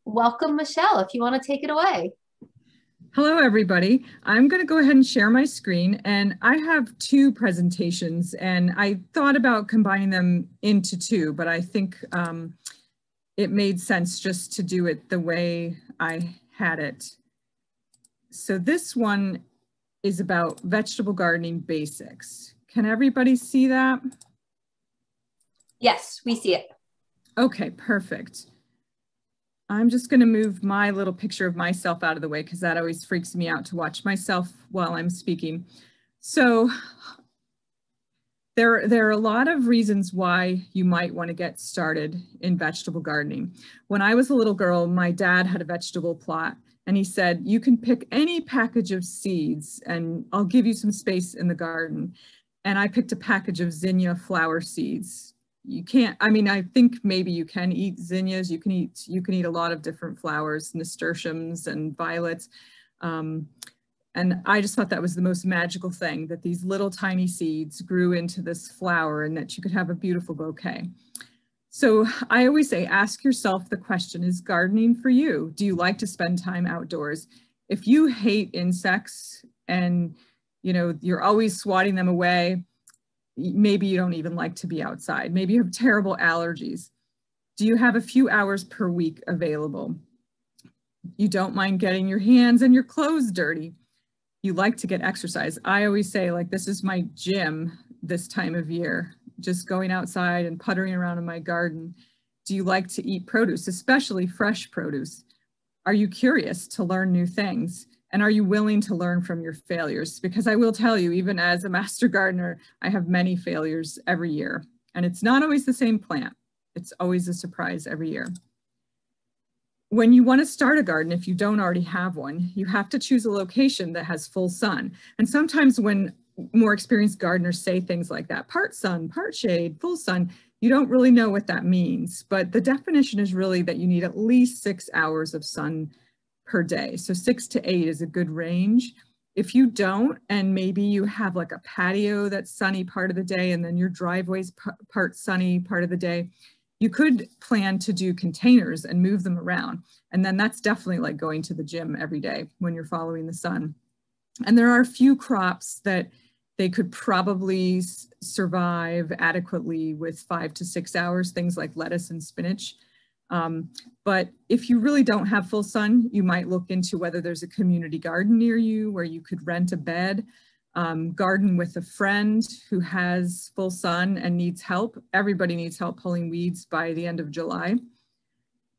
Welcome, Michelle, if you want to take it away. Hello, everybody. I'm going to go ahead and share my screen, and I have two presentations, and I thought about combining them into two, but I think it made sense just to do it the way I had it. So this one is about vegetable gardening basics. Can everybody see that? Yes, we see it. Okay, perfect. I'm just going to move my little picture of myself out of the way because that always freaks me out to watch myself while I'm speaking. So there are a lot of reasons why you might want to get started in vegetable gardening. When I was a little girl, my dad had a vegetable plot and he said, you can pick any package of seeds and I'll give you some space in the garden. And I picked a package of zinnia flower seeds. You can't, I mean, I think maybe you can eat zinnias. You can eat a lot of different flowers, nasturtiums and violets. And I just thought that was the most magical thing, that these little tiny seeds grew into this flower and that you could have a beautiful bouquet. So I always say, ask yourself the question, is gardening for you? Do you like to spend time outdoors? If you hate insects and you're always swatting them away, maybe you don't even like to be outside. Maybe you have terrible allergies. Do you have a few hours per week available? You don't mind getting your hands and your clothes dirty. You like to get exercise. I always say, like, this is my gym this time of year, just going outside and puttering around in my garden. Do you like to eat produce, especially fresh produce? Are you curious to learn new things? And are you willing to learn from your failures? Because I will tell you, even as a master gardener, I have many failures every year. And it's not always the same plant. It's always a surprise every year. When you want to start a garden, if you don't already have one, you have to choose a location that has full sun. And sometimes when more experienced gardeners say things like that, part sun, part shade, full sun, you don't really know what that means. But the definition is really that you need at least 6 hours of sun per day. So 6 to 8 is a good range. If you don't, and maybe you have like a patio that's sunny part of the day and then your driveway's part sunny part of the day, you could plan to do containers and move them around. And then that's definitely like going to the gym every day when you're following the sun. And there are a few crops that they could probably survive adequately with 5 to 6 hours, things like lettuce and spinach. But if you really don't have full sun, you might look into whether there's a community garden near you where you could rent a bed. Garden with a friend who has full sun and needs help. Everybody needs help pulling weeds by the end of July.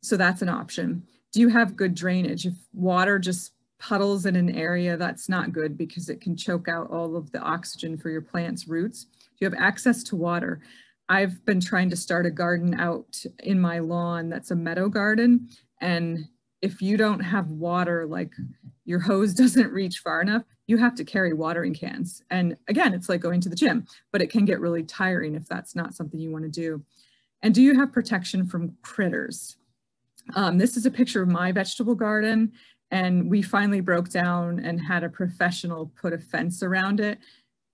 So that's an option. Do you have good drainage? If water just puddles in an area, that's not good because it can choke out all of the oxygen for your plant's roots. Do you have access to water? I've been trying to start a garden out in my lawn that's a meadow garden. And if you don't have water, like your hose doesn't reach far enough, you have to carry watering cans. And again, it's like going to the gym, but it can get really tiring if that's not something you want to do. And do you have protection from critters? This is a picture of my vegetable garden, and we finally broke down and had a professional put a fence around it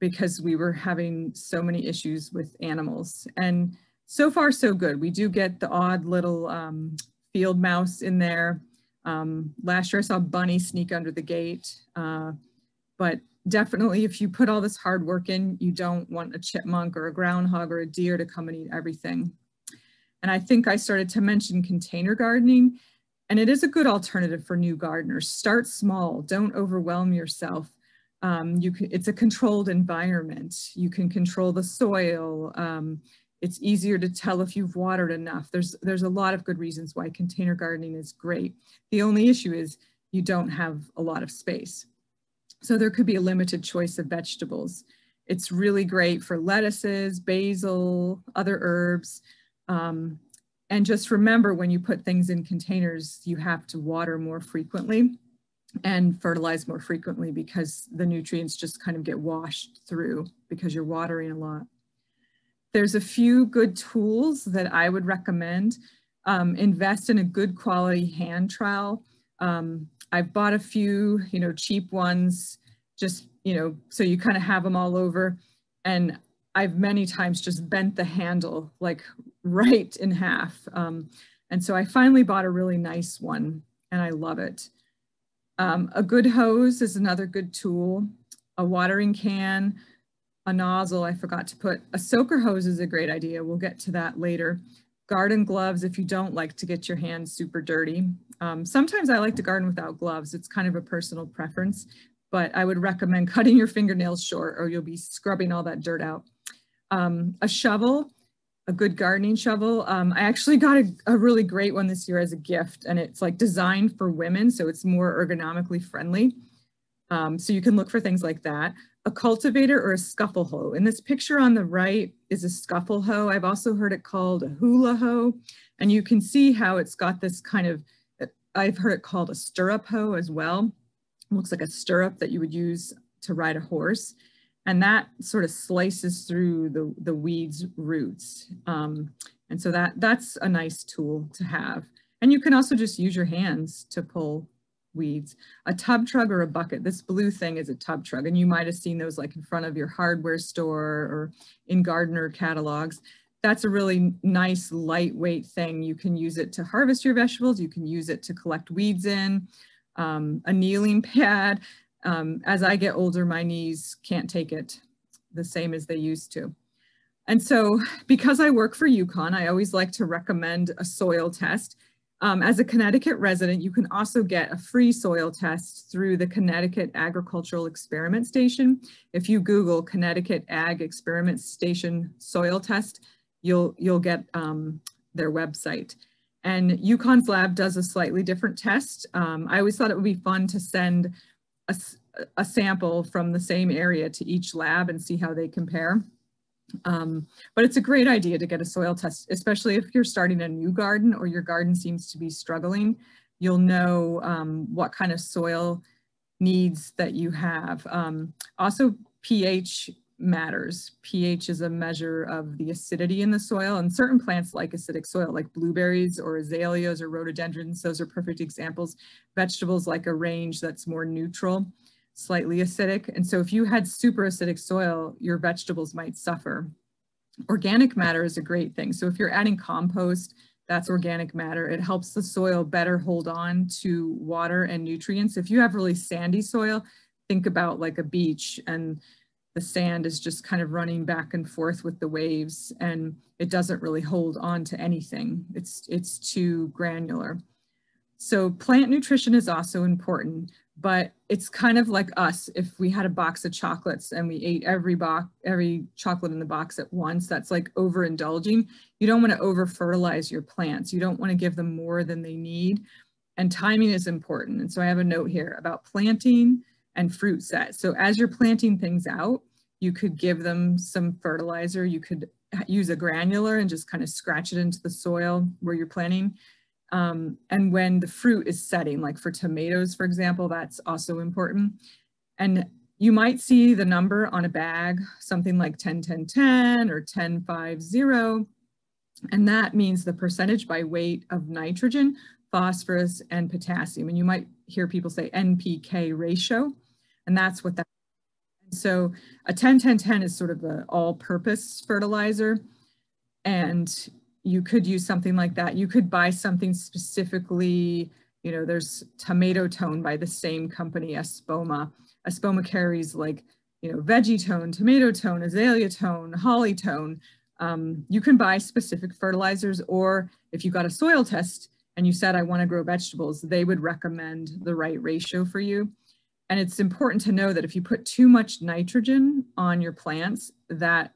because we were having so many issues with animals. And so far, so good. We do get the odd little field mouse in there. Last year I saw a bunny sneak under the gate. But definitely if you put all this hard work in, you don't want a chipmunk or a groundhog or a deer to come and eat everything. And I think I started to mention container gardening, and it is a good alternative for new gardeners. Start small, don't overwhelm yourself. It's a controlled environment. You can control the soil. It's easier to tell if you've watered enough. There's a lot of good reasons why container gardening is great. The only issue is you don't have a lot of space. So there could be a limited choice of vegetables. It's really great for lettuces, basil, other herbs. And just remember, when you put things in containers, you have to water more frequently and fertilize more frequently because the nutrients just kind of get washed through because you're watering a lot. There's a few good tools that I would recommend. Invest in a good quality hand trowel. I've bought a few, cheap ones, just, so you kind of have them all over. And I've many times just bent the handle like right in half. And so I finally bought a really nice one and I love it. A good hose is another good tool. A watering can, a nozzle, I forgot to put. A soaker hose is a great idea. We'll get to that later. Garden gloves if you don't like to get your hands super dirty. Sometimes I like to garden without gloves. It's kind of a personal preference, but I would recommend cutting your fingernails short or you'll be scrubbing all that dirt out. A shovel, a good gardening shovel. I actually got a really great one this year as a gift, and it's like designed for women, so it's more ergonomically friendly. So you can look for things like that. A cultivator or a scuffle hoe. In this picture on the right is a scuffle hoe. I've also heard it called a hula hoe. And you can see how it's got this kind of, I've heard it called a stirrup hoe as well. It looks like a stirrup that you would use to ride a horse. And that sort of slices through the weed's roots. And so that's a nice tool to have. And you can also just use your hands to pull weeds. A tub trug or a bucket. This blue thing is a tub trug, and you might have seen those like in front of your hardware store or in gardener catalogs. That's a really nice lightweight thing. You can use it to harvest your vegetables. You can use it to collect weeds in. A kneeling pad. As I get older, my knees can't take it the same as they used to. And so because I work for UConn, I always like to recommend a soil test. As a Connecticut resident, you can also get a free soil test through the Connecticut Agricultural Experiment Station. If you Google Connecticut Ag Experiment Station soil test, you'll get their website. And UConn's lab does a slightly different test. I always thought it would be fun to send a sample from the same area to each lab and see how they compare. But it's a great idea to get a soil test, especially if you're starting a new garden or your garden seems to be struggling. You'll know what kind of soil needs that you have. Also, pH matters. pH is a measure of the acidity in the soil, and certain plants like acidic soil, like blueberries or azaleas or rhododendrons. Those are perfect examples. Vegetables like a range that's more neutral, slightly acidic. And so if you had super acidic soil, your vegetables might suffer. Organic matter is a great thing. So if you're adding compost, that's organic matter. It helps the soil better hold on to water and nutrients. If you have really sandy soil, think about like a beach and the sand is just kind of running back and forth with the waves and it doesn't really hold on to anything. It's too granular. So plant nutrition is also important, but it's kind of like us. If we had a box of chocolates and we ate every chocolate in the box at once, that's like overindulging. You don't want to over fertilize your plants. You don't want to give them more than they need. And timing is important. And so I have a note here about planting and fruit set. So as you're planting things out, you could give them some fertilizer. You could use a granular and just kind of scratch it into the soil where you're planting. And when the fruit is setting, like for tomatoes, for example, that's also important. And you might see the number on a bag, something like 10-10-10 or 10-5-0. And that means the percentage by weight of nitrogen, phosphorus, and potassium. And you might hear people say NPK ratio, and that's what that is. So a 10-10-10 is sort of an all-purpose fertilizer. And you could use something like that. You could buy something specifically, you know, there's tomato tone by the same company, Espoma. Espoma carries like, you know, veggie tone, tomato tone, azalea tone, holly tone. You can buy specific fertilizers, or if you got a soil test and you said, I want to grow vegetables, they would recommend the right ratio for you. And it's important to know that if you put too much nitrogen on your plants, that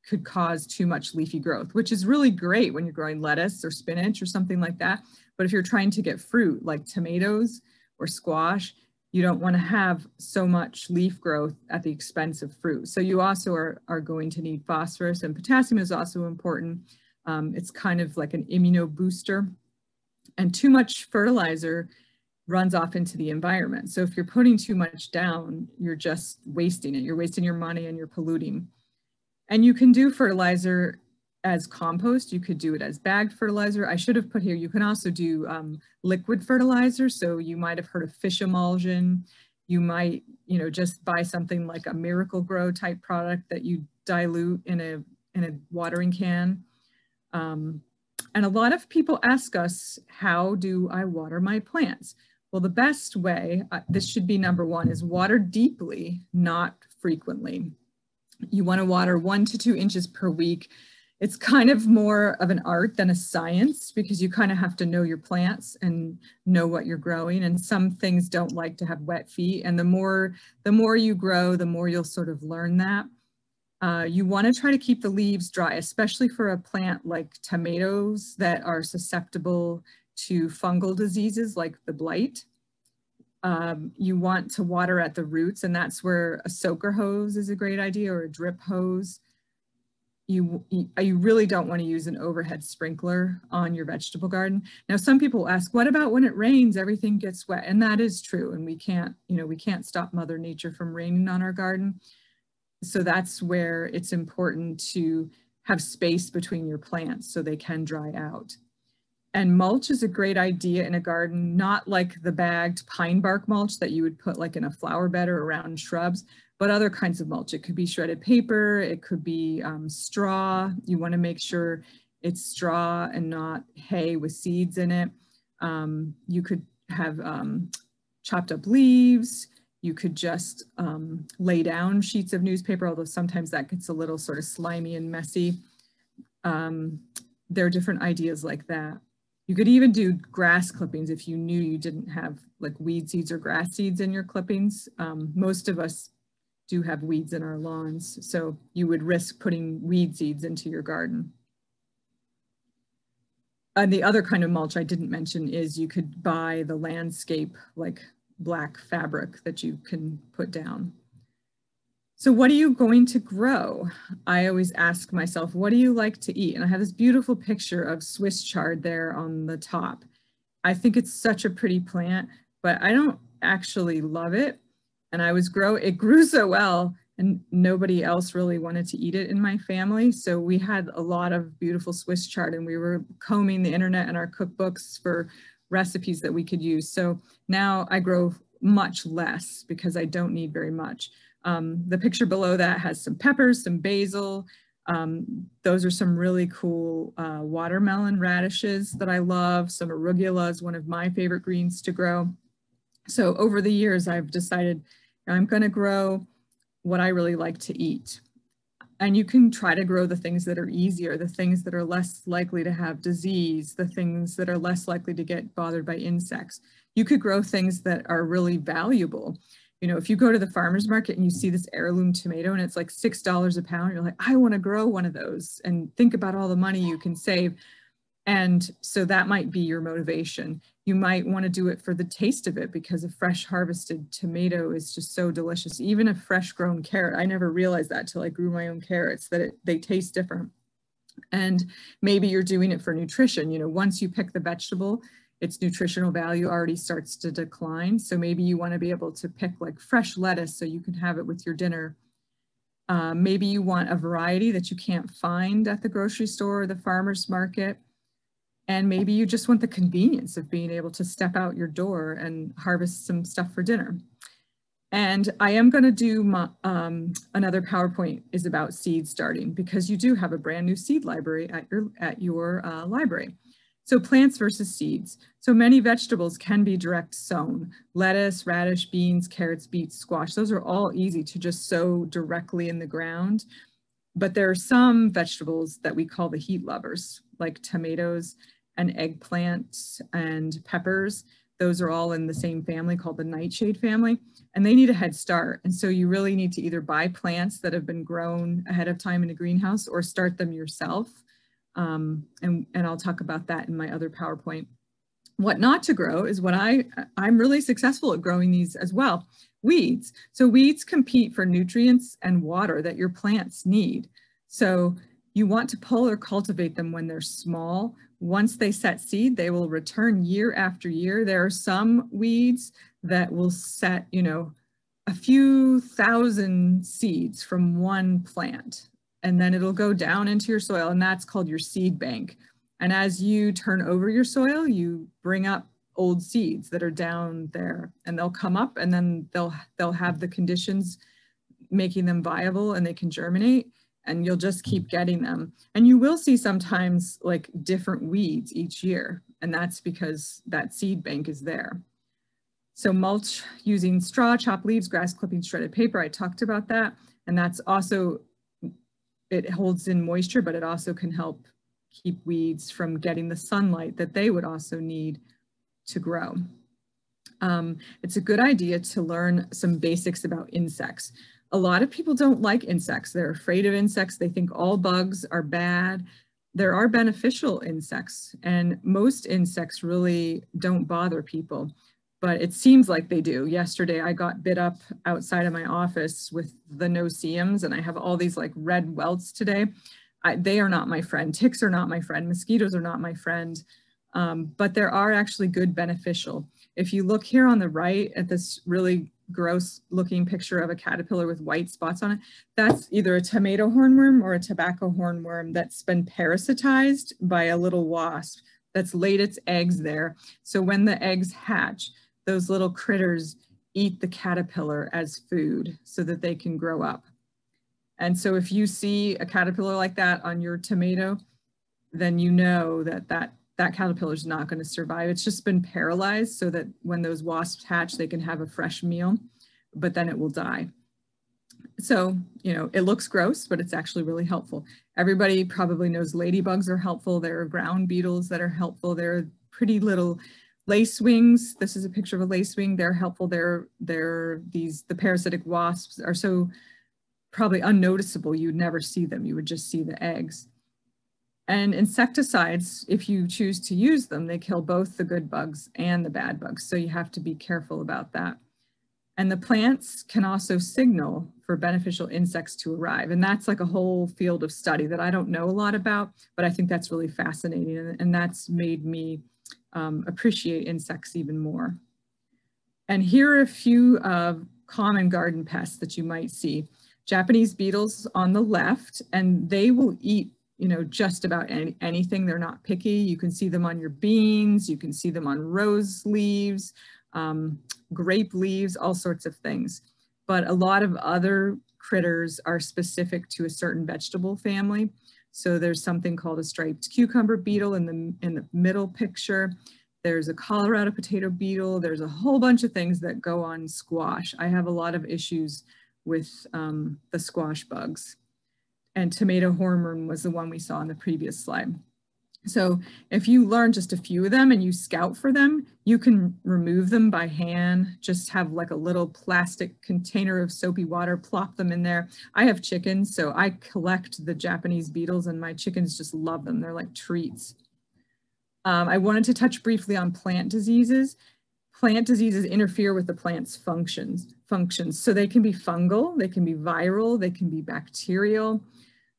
could cause too much leafy growth, which is really great when you're growing lettuce or spinach or something like that. But if you're trying to get fruit like tomatoes or squash, you don't want to have so much leaf growth at the expense of fruit. So you also are going to need phosphorus, and potassium is also important. It's kind of like an immunobooster, and too much fertilizer runs off into the environment. So if you're putting too much down, you're just wasting it. You're wasting your money and you're polluting. And you can do fertilizer as compost. You could do it as bagged fertilizer. I should have put here, you can also do liquid fertilizer. So you might have heard of fish emulsion. You might, you know, just buy something like a Miracle Grow type product that you dilute in a watering can. And a lot of people ask us, how do I water my plants? Well, the best way, this should be number one, is water deeply, not frequently. You want to water 1 to 2 inches per week. It's kind of more of an art than a science, because you kind of have to know your plants and know what you're growing. And some things don't like to have wet feet. And the more you grow, the more you'll sort of learn that. You want to try to keep the leaves dry, especially for a plant like tomatoes that are susceptible to fungal diseases like the blight. You want to water at the roots, and that's where a soaker hose is a great idea, or a drip hose. You really don't want to use an overhead sprinkler on your vegetable garden. Now, some people ask, what about when it rains, everything gets wet? And that is true. And we can't stop Mother Nature from raining on our garden. So that's where it's important to have space between your plants so they can dry out. And mulch is a great idea in a garden, not like the bagged pine bark mulch that you would put like in a flower bed or around shrubs, but other kinds of mulch. It could be shredded paper, it could be straw. You want to make sure it's straw and not hay with seeds in it. You could have chopped up leaves. You could just lay down sheets of newspaper, although sometimes that gets a little sort of slimy and messy. There are different ideas like that. You could even do grass clippings if you knew you didn't have like weed seeds or grass seeds in your clippings. Most of us do have weeds in our lawns, so you would risk putting weed seeds into your garden. And the other kind of mulch I didn't mention is you could buy the landscape like black fabric that you can put down. So what are you going to grow? I always ask myself, what do you like to eat? And I have this beautiful picture of Swiss chard there on the top. I think it's such a pretty plant, but I don't actually love it. And it grew so well, and nobody else really wanted to eat it in my family. So we had a lot of beautiful Swiss chard, and we were combing the internet and our cookbooks for recipes that we could use. So now I grow much less because I don't need very much. The picture below that has some peppers, some basil. Those are some really cool watermelon radishes that I love. Some arugula is one of my favorite greens to grow. So over the years, I've decided I'm going to grow what I really like to eat. And you can try to grow the things that are easier, the things that are less likely to have disease, the things that are less likely to get bothered by insects. You could grow things that are really valuable. You know, if you go to the farmer's market and you see this heirloom tomato and it's like $6 a pound, you're like, I want to grow one of those, and think about all the money you can save. And so that might be your motivation. You might want to do it for the taste of it, because a fresh harvested tomato is just so delicious. Even a fresh grown carrot, I never realized that till I grew my own carrots, that they taste different. And maybe you're doing it for nutrition. You know, once you pick the vegetable, its nutritional value already starts to decline. So maybe you want to be able to pick like fresh lettuce so you can have it with your dinner. Maybe you want a variety that you can't find at the grocery store or the farmer's market. And maybe you just want the convenience of being able to step out your door and harvest some stuff for dinner. And I am going to do another PowerPoint is about seed starting, because you do have a brand new seed library at your library. So plants versus seeds. So many vegetables can be direct sown. Lettuce, radish, beans, carrots, beets, squash. Those are all easy to just sow directly in the ground. But there are some vegetables that we call the heat lovers, like tomatoes and eggplants and peppers. Those are all in the same family called the nightshade family, and they need a head start. And so you really need to either buy plants that have been grown ahead of time in a greenhouse or start them yourself. And I'll talk about that in my other PowerPoint. What not to grow is what I'm really successful at growing these as well. Weeds. So weeds compete for nutrients and water that your plants need. So you want to pull or cultivate them when they're small. Once they set seed, they will return year after year. There are some weeds that will set, you know, a few thousand seeds from one plant, and then it'll go down into your soil, and that's called your seed bank. And as you turn over your soil, you bring up old seeds that are down there, and they'll come up, and then they'll have the conditions making them viable, and they can germinate. and you'll just keep getting them. And you will see sometimes like different weeds each year, and that's because that seed bank is there. So mulch using straw, chopped leaves, grass clippings, shredded paper, I talked about that. And that's also, it holds in moisture, but it also can help keep weeds from getting the sunlight that they would also need to grow. It's a good idea to learn some basics about insects. A lot of people don't like insects. They're afraid of insects. They think all bugs are bad. There are beneficial insects, and most insects really don't bother people, but it seems like they do. Yesterday, I got bit up outside of my office with the no-see-ums, and I have all these like red welts today. They are not my friend. Ticks are not my friend. Mosquitoes are not my friend, but there are actually good beneficial. If you look here on the right at this really gross looking picture of a caterpillar with white spots on it, that's either a tomato hornworm or a tobacco hornworm that's been parasitized by a little wasp that's laid its eggs there. So when the eggs hatch, those little critters eat the caterpillar as food so that they can grow up. And so if you see a caterpillar like that on your tomato, then you know that that caterpillar is not going to survive. It's just been paralyzed so that when those wasps hatch, they can have a fresh meal, but then it will die. So, you know, it looks gross, but it's actually really helpful. Everybody probably knows ladybugs are helpful. There are ground beetles that are helpful. They're pretty little lacewings. This is a picture of a lacewing. They're helpful. The parasitic wasps are so probably unnoticeable. You'd never see them. You would just see the eggs. And insecticides, if you choose to use them, they kill both the good bugs and the bad bugs. So you have to be careful about that. And the plants can also signal for beneficial insects to arrive. And that's like a whole field of study that I don't know a lot about, but I think that's really fascinating. And that's made me appreciate insects even more. And here are a few common garden pests that you might see. Japanese beetles on the left, and they will eat, you know, just about anything. They're not picky. You can see them on your beans. You can see them on rose leaves, grape leaves, all sorts of things. But a lot of other critters are specific to a certain vegetable family. So there's something called a striped cucumber beetle in the middle picture. There's a Colorado potato beetle. There's a whole bunch of things that go on squash. I have a lot of issues with the squash bugs. And tomato hornworm was the one we saw in the previous slide. So if you learn just a few of them and you scout for them, you can remove them by hand. Just have like a little plastic container of soapy water, plop them in there. I have chickens, so I collect the Japanese beetles and my chickens just love them. They're like treats. I wanted to touch briefly on plant diseases. Plant diseases interfere with the plant's functions. So they can be fungal, they can be viral, they can be bacterial.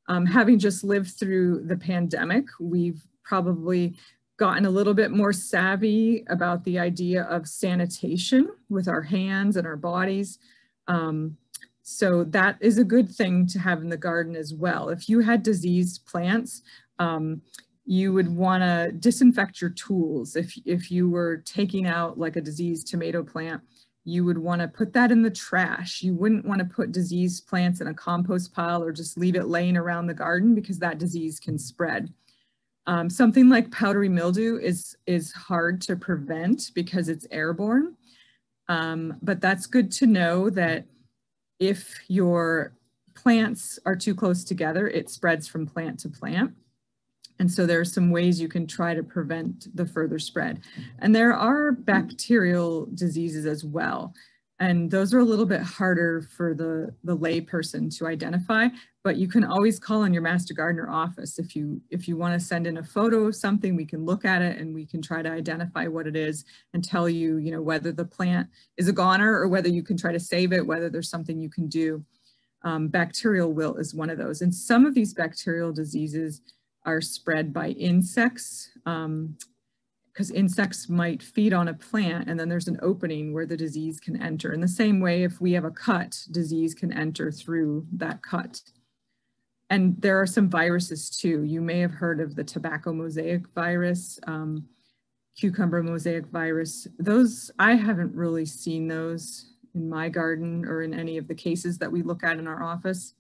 Having just lived through the pandemic, we've probably gotten a little bit more savvy about the idea of sanitation with our hands and our bodies. So that is a good thing to have in the garden as well. If you had diseased plants, you would want to disinfect your tools. If you were taking out like a diseased tomato plant, you would want to put that in the trash. You wouldn't want to put diseased plants in a compost pile or just leave it laying around the garden because that disease can spread. Something like powdery mildew is hard to prevent because it's airborne, but that's good to know that if your plants are too close together, it spreads from plant to plant. And so there are some ways you can try to prevent the further spread. And there are bacterial diseases as well. And those are a little bit harder for the lay person to identify, but you can always call on your master gardener office. If you want to send in a photo of something, we can look at it and we can try to identify what it is and tell you, you know, whether the plant is a goner or whether you can try to save it, whether there's something you can do. Bacterial wilt is one of those. And some of these bacterial diseases are spread by insects, because insects might feed on a plant and then there's an opening where the disease can enter. In the same way, if we have a cut, disease can enter through that cut. And there are some viruses too. You may have heard of the tobacco mosaic virus, cucumber mosaic virus. Those, I haven't really seen those in my garden or in any of the cases that we look at in our office.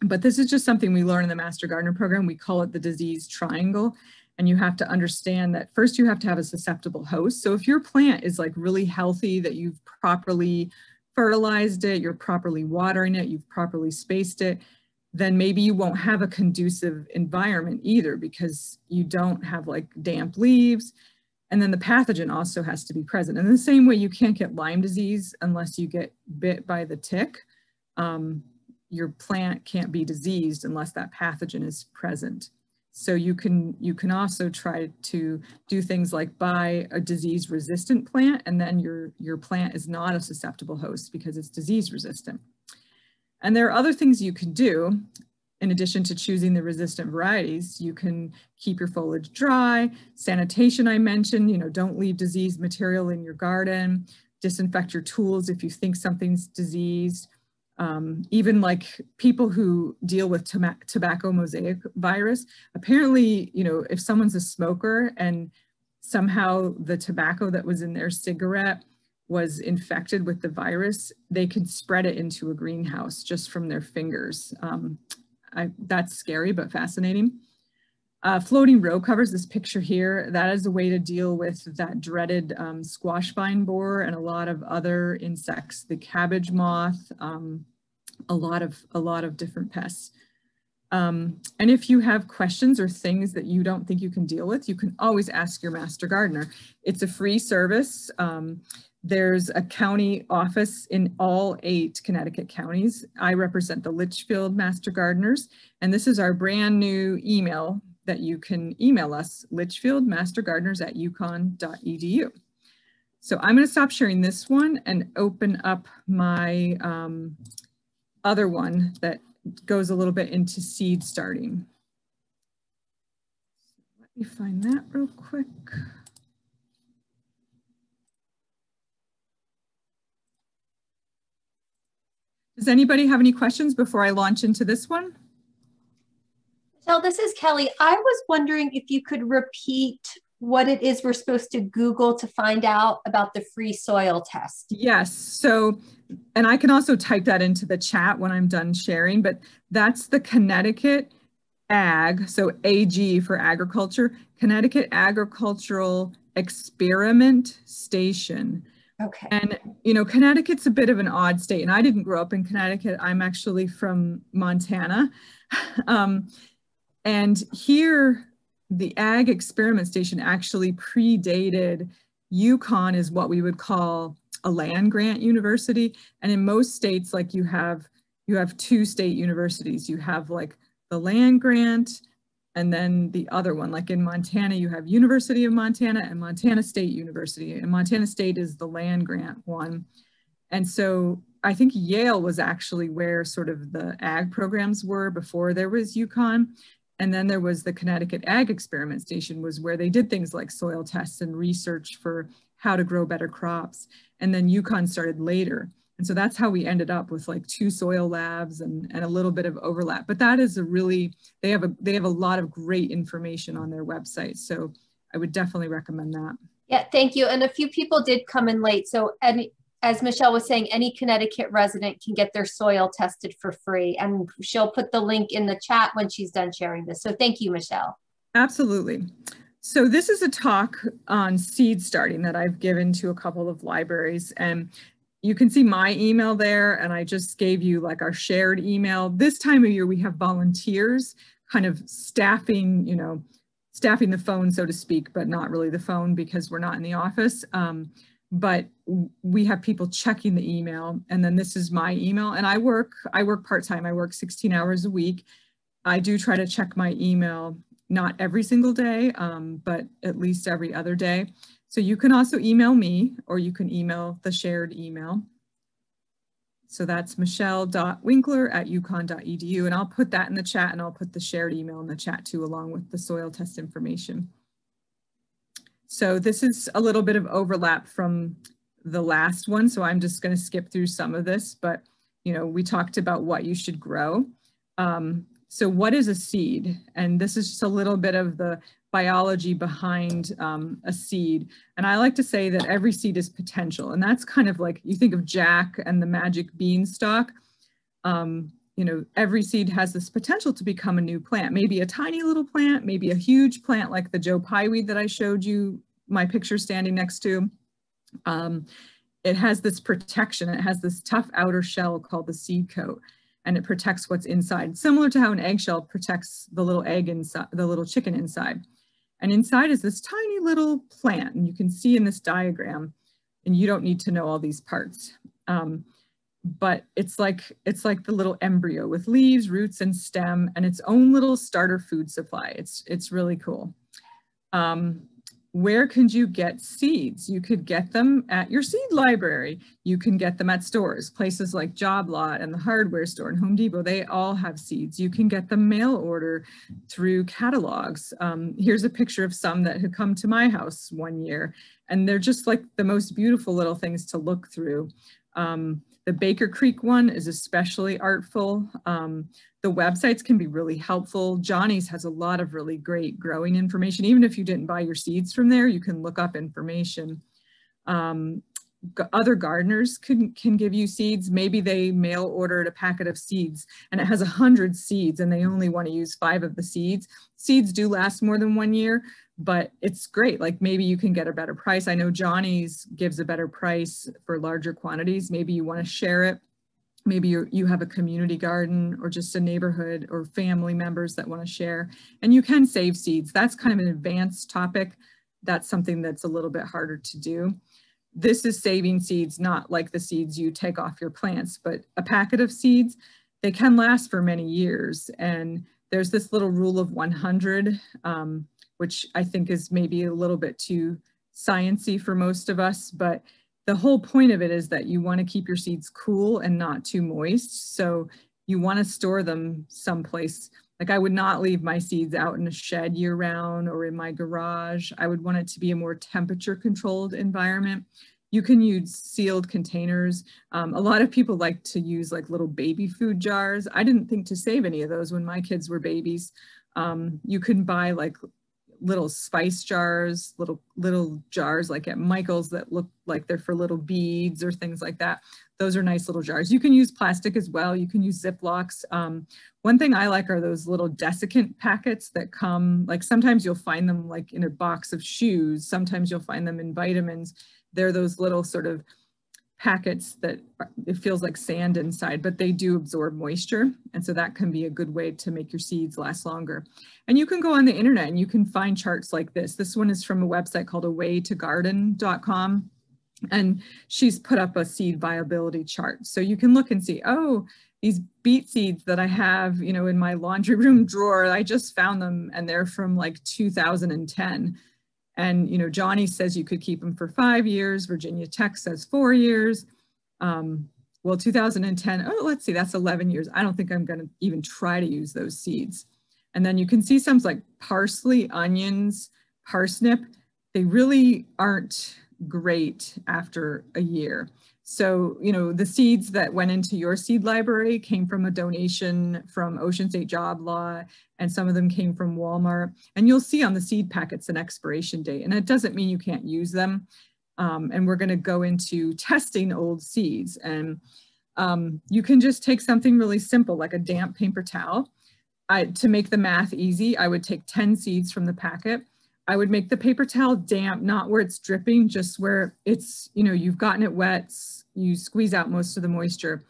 But this is just something we learn in the Master Gardener program. We call it the disease triangle. And you have to understand that first you have to have a susceptible host. So if your plant is like really healthy, that you've properly fertilized it, you're properly watering it, you've properly spaced it, then maybe you won't have a conducive environment either because you don't have like damp leaves. And then the pathogen also has to be present. In the same way, you can't get Lyme disease unless you get bit by the tick. Your plant can't be diseased unless that pathogen is present. So you can also try to do things like buy a disease resistant plant, and then your plant is not a susceptible host because it's disease resistant. And there are other things you can do. In addition to choosing the resistant varieties, you can keep your foliage dry. Sanitation, I mentioned, don't leave diseased material in your garden. Disinfect your tools if you think something's diseased. Even like people who deal with tobacco mosaic virus, apparently, if someone's a smoker and somehow the tobacco that was in their cigarette was infected with the virus, they could spread it into a greenhouse just from their fingers. That's scary, but fascinating. Floating row covers, this picture here, that is a way to deal with that dreaded squash vine borer and a lot of other insects, the cabbage moth, a lot of different pests. And if you have questions or things that you don't think you can deal with, you can always ask your master gardener. It's a free service. There's a county office in all 8 Connecticut counties. I represent the Litchfield Master Gardeners, and this is our brand new email that you can email us, litchfieldmastergardeners@uconn.edu. So I'm going to stop sharing this one and open up my other one that goes a little bit into seed starting. Let me find that real quick. Does anybody have any questions before I launch into this one? So this is Kelly. I was wondering if you could repeat what it is we're supposed to Google to find out about the free soil test. Yes. So, and I can also type that into the chat when I'm done sharing, but that's the Connecticut Ag, so AG for agriculture, Connecticut Agricultural Experiment Station. Okay. And, Connecticut's a bit of an odd state, and I didn't grow up in Connecticut. I'm actually from Montana. And here, the Ag Experiment Station actually predated UConn, is what we would call a land grant university. And in most states, like you have 2 state universities. You have like the land grant and then the other one, like in Montana, you have University of Montana and Montana State University. And Montana State is the land grant one. And so I think Yale was actually where sort of the ag programs were before there was UConn. And then there was the Connecticut Ag Experiment Station, was where they did things like soil tests and research for how to grow better crops. And then UConn started later. And so that's how we ended up with like 2 soil labs and a little bit of overlap. But that is they have a lot of great information on their website. So I would definitely recommend that. Yeah, thank you. And a few people did come in late. So as Michelle was saying, any Connecticut resident can get their soil tested for free. And she'll put the link in the chat when she's done sharing this. So thank you, Michelle. Absolutely. So this is a talk on seed starting that I've given to a couple of libraries, and you can see my email there, and I just gave you like our shared email. This time of year, we have volunteers kind of staffing the phone, so to speak, but not really the phone because we're not in the office. But we have people checking the email, and then this is my email, and I work part-time. I work 16 hours a week. I do try to check my email, not every single day, but at least every other day. So you can also email me, or you can email the shared email. So that's michelle.winkler@uconn.edu, and I'll put that in the chat, and I'll put the shared email in the chat too, along with the soil test information. So this is a little bit of overlap from the last one, so I'm just going to skip through some of this, but we talked about what you should grow. So what is a seed? And this is just a little bit of the biology behind a seed. And I like to say that every seed is potential. And that's kind of like, you think of Jack and the magic beanstalk. you know, every seed has this potential to become a new plant, maybe a tiny little plant, maybe a huge plant like the Joe Pye weed that I showed you my picture standing next to. It has this protection. It has this tough outer shell called the seed coat, and it protects what's inside, similar to how an eggshell protects the little egg inside, the little chicken inside. And inside is this tiny little plant, and you can see in this diagram, and you don't need to know all these parts. But it's like the little embryo with leaves, roots, and stem, and its own little starter food supply. It's really cool. Where could you get seeds? You could get them at your seed library. You can get them at stores, places like Job Lot and the hardware store and Home Depot. They all have seeds. You can get them mail order through catalogs. Here's a picture of some that had come to my house one year, and they're just like the most beautiful little things to look through. The Baker Creek one is especially artful. The websites can be really helpful. Johnny's has a lot of really great growing information. Even if you didn't buy your seeds from there, you can look up information. Other gardeners can give you seeds. Maybe they mail ordered a packet of seeds and it has 100 seeds and they only want to use 5 of the seeds. Seeds do last more than 1 year, but it's great. Like maybe you can get a better price. I know Johnny's gives a better price for larger quantities. Maybe you want to share it. Maybe you have a community garden or just a neighborhood or family members that want to share, and you can save seeds. That's kind of an advanced topic. That's something that's a little bit harder to do. This is saving seeds, not like the seeds you take off your plants, but a packet of seeds, they can last for many years. And there's this little rule of 100, which I think is maybe a little bit too sciencey for most of us, but the whole point of it is that you want to keep your seeds cool and not too moist. So you want to store them someplace. Like I would not leave my seeds out in a shed year round or in my garage. I would want it to be a more temperature controlled environment. You can use sealed containers. A lot of people like to use like little baby food jars. I didn't think to save any of those when my kids were babies. You can buy like little spice jars, little jars like at Michael's that look like they're for little beads or things like that. Those are nice little jars. You can use plastic as well. You can use Ziplocs. One thing I like are those little desiccant packets that come, like sometimes you'll find them like in a box of shoes. Sometimes you'll find them in vitamins. They're those little sort of packets that it feels like sand inside, but they do absorb moisture. And so that can be a good way to make your seeds last longer. And you can go on the internet and you can find charts like this. This one is from a website called awaytogarden.com. And she's put up a seed viability chart. So you can look and see, oh, these beet seeds that I have, you know, in my laundry room drawer, I just found them and they're from like 2010. And, you know, Johnny says you could keep them for 5 years. Virginia Tech says 4 years. Well, 2010, oh, let's see, that's 11 years. I don't think I'm going to even try to use those seeds. And then you can see some like parsley, onions, parsnip. They really aren't great after a year. So, you know, the seeds that went into your seed library came from a donation from Ocean State Job Lot, and some of them came from Walmart. And you'll see on the seed packets an expiration date, and it doesn't mean you can't use them. And we're going to go into testing old seeds. And you can just take something really simple, like a damp paper towel. To make the math easy, I would take 10 seeds from the packet. I would make the paper towel damp, not where it's dripping, just where it's, you know, you've gotten it wet, you squeeze out most of the moisture,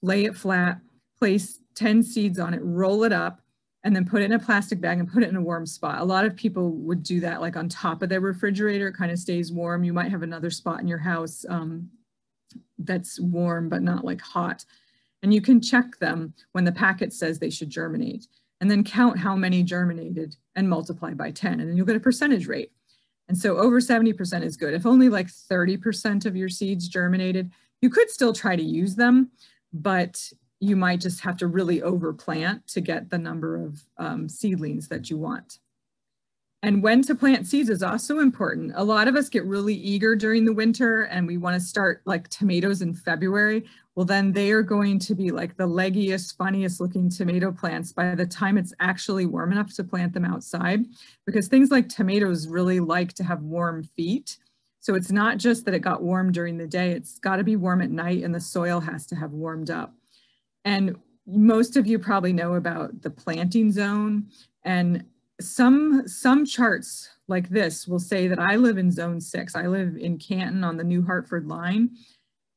lay it flat, place 10 seeds on it, roll it up, and then put it in a plastic bag and put it in a warm spot. A lot of people would do that like on top of their refrigerator, it kind of stays warm. You might have another spot in your house that's warm, but not like hot. And you can check them when the packet says they should germinate, and then count how many germinated and multiply by 10, and then you'll get a percentage rate. And so over 70% is good. If only like 30% of your seeds germinated, you could still try to use them, but you might just have to really overplant to get the number of seedlings that you want. And when to plant seeds is also important. A lot of us get really eager during the winter and we want to start like tomatoes in February. Well, then they are going to be like the leggiest, funniest looking tomato plants by the time it's actually warm enough to plant them outside, because things like tomatoes really like to have warm feet. So it's not just that it got warm during the day, it's got to be warm at night and the soil has to have warmed up. And most of you probably know about the planting zone, and some charts like this will say that I live in zone 6. I live in Canton on the New Hartford line,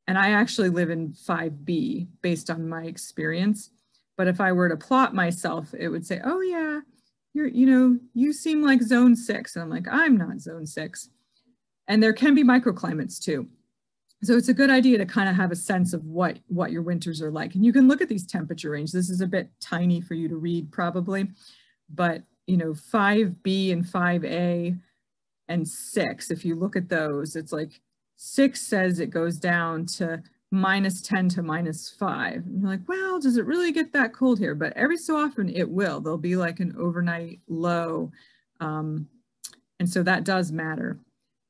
and I actually live in 5B based on my experience. But if I were to plot myself, it would say, oh yeah, you seem like zone 6. And I'm like, I'm not zone 6. And there can be microclimates too. So it's a good idea to kind of have a sense of what your winters are like. And you can look at these temperature ranges. This is a bit tiny for you to read probably, but 5B and 5A and 6, if you look at those, it's like 6 says it goes down to -10 to -5. And you're like, well, does it really get that cold here? But every so often it will. There'll be like an overnight low. And so that does matter.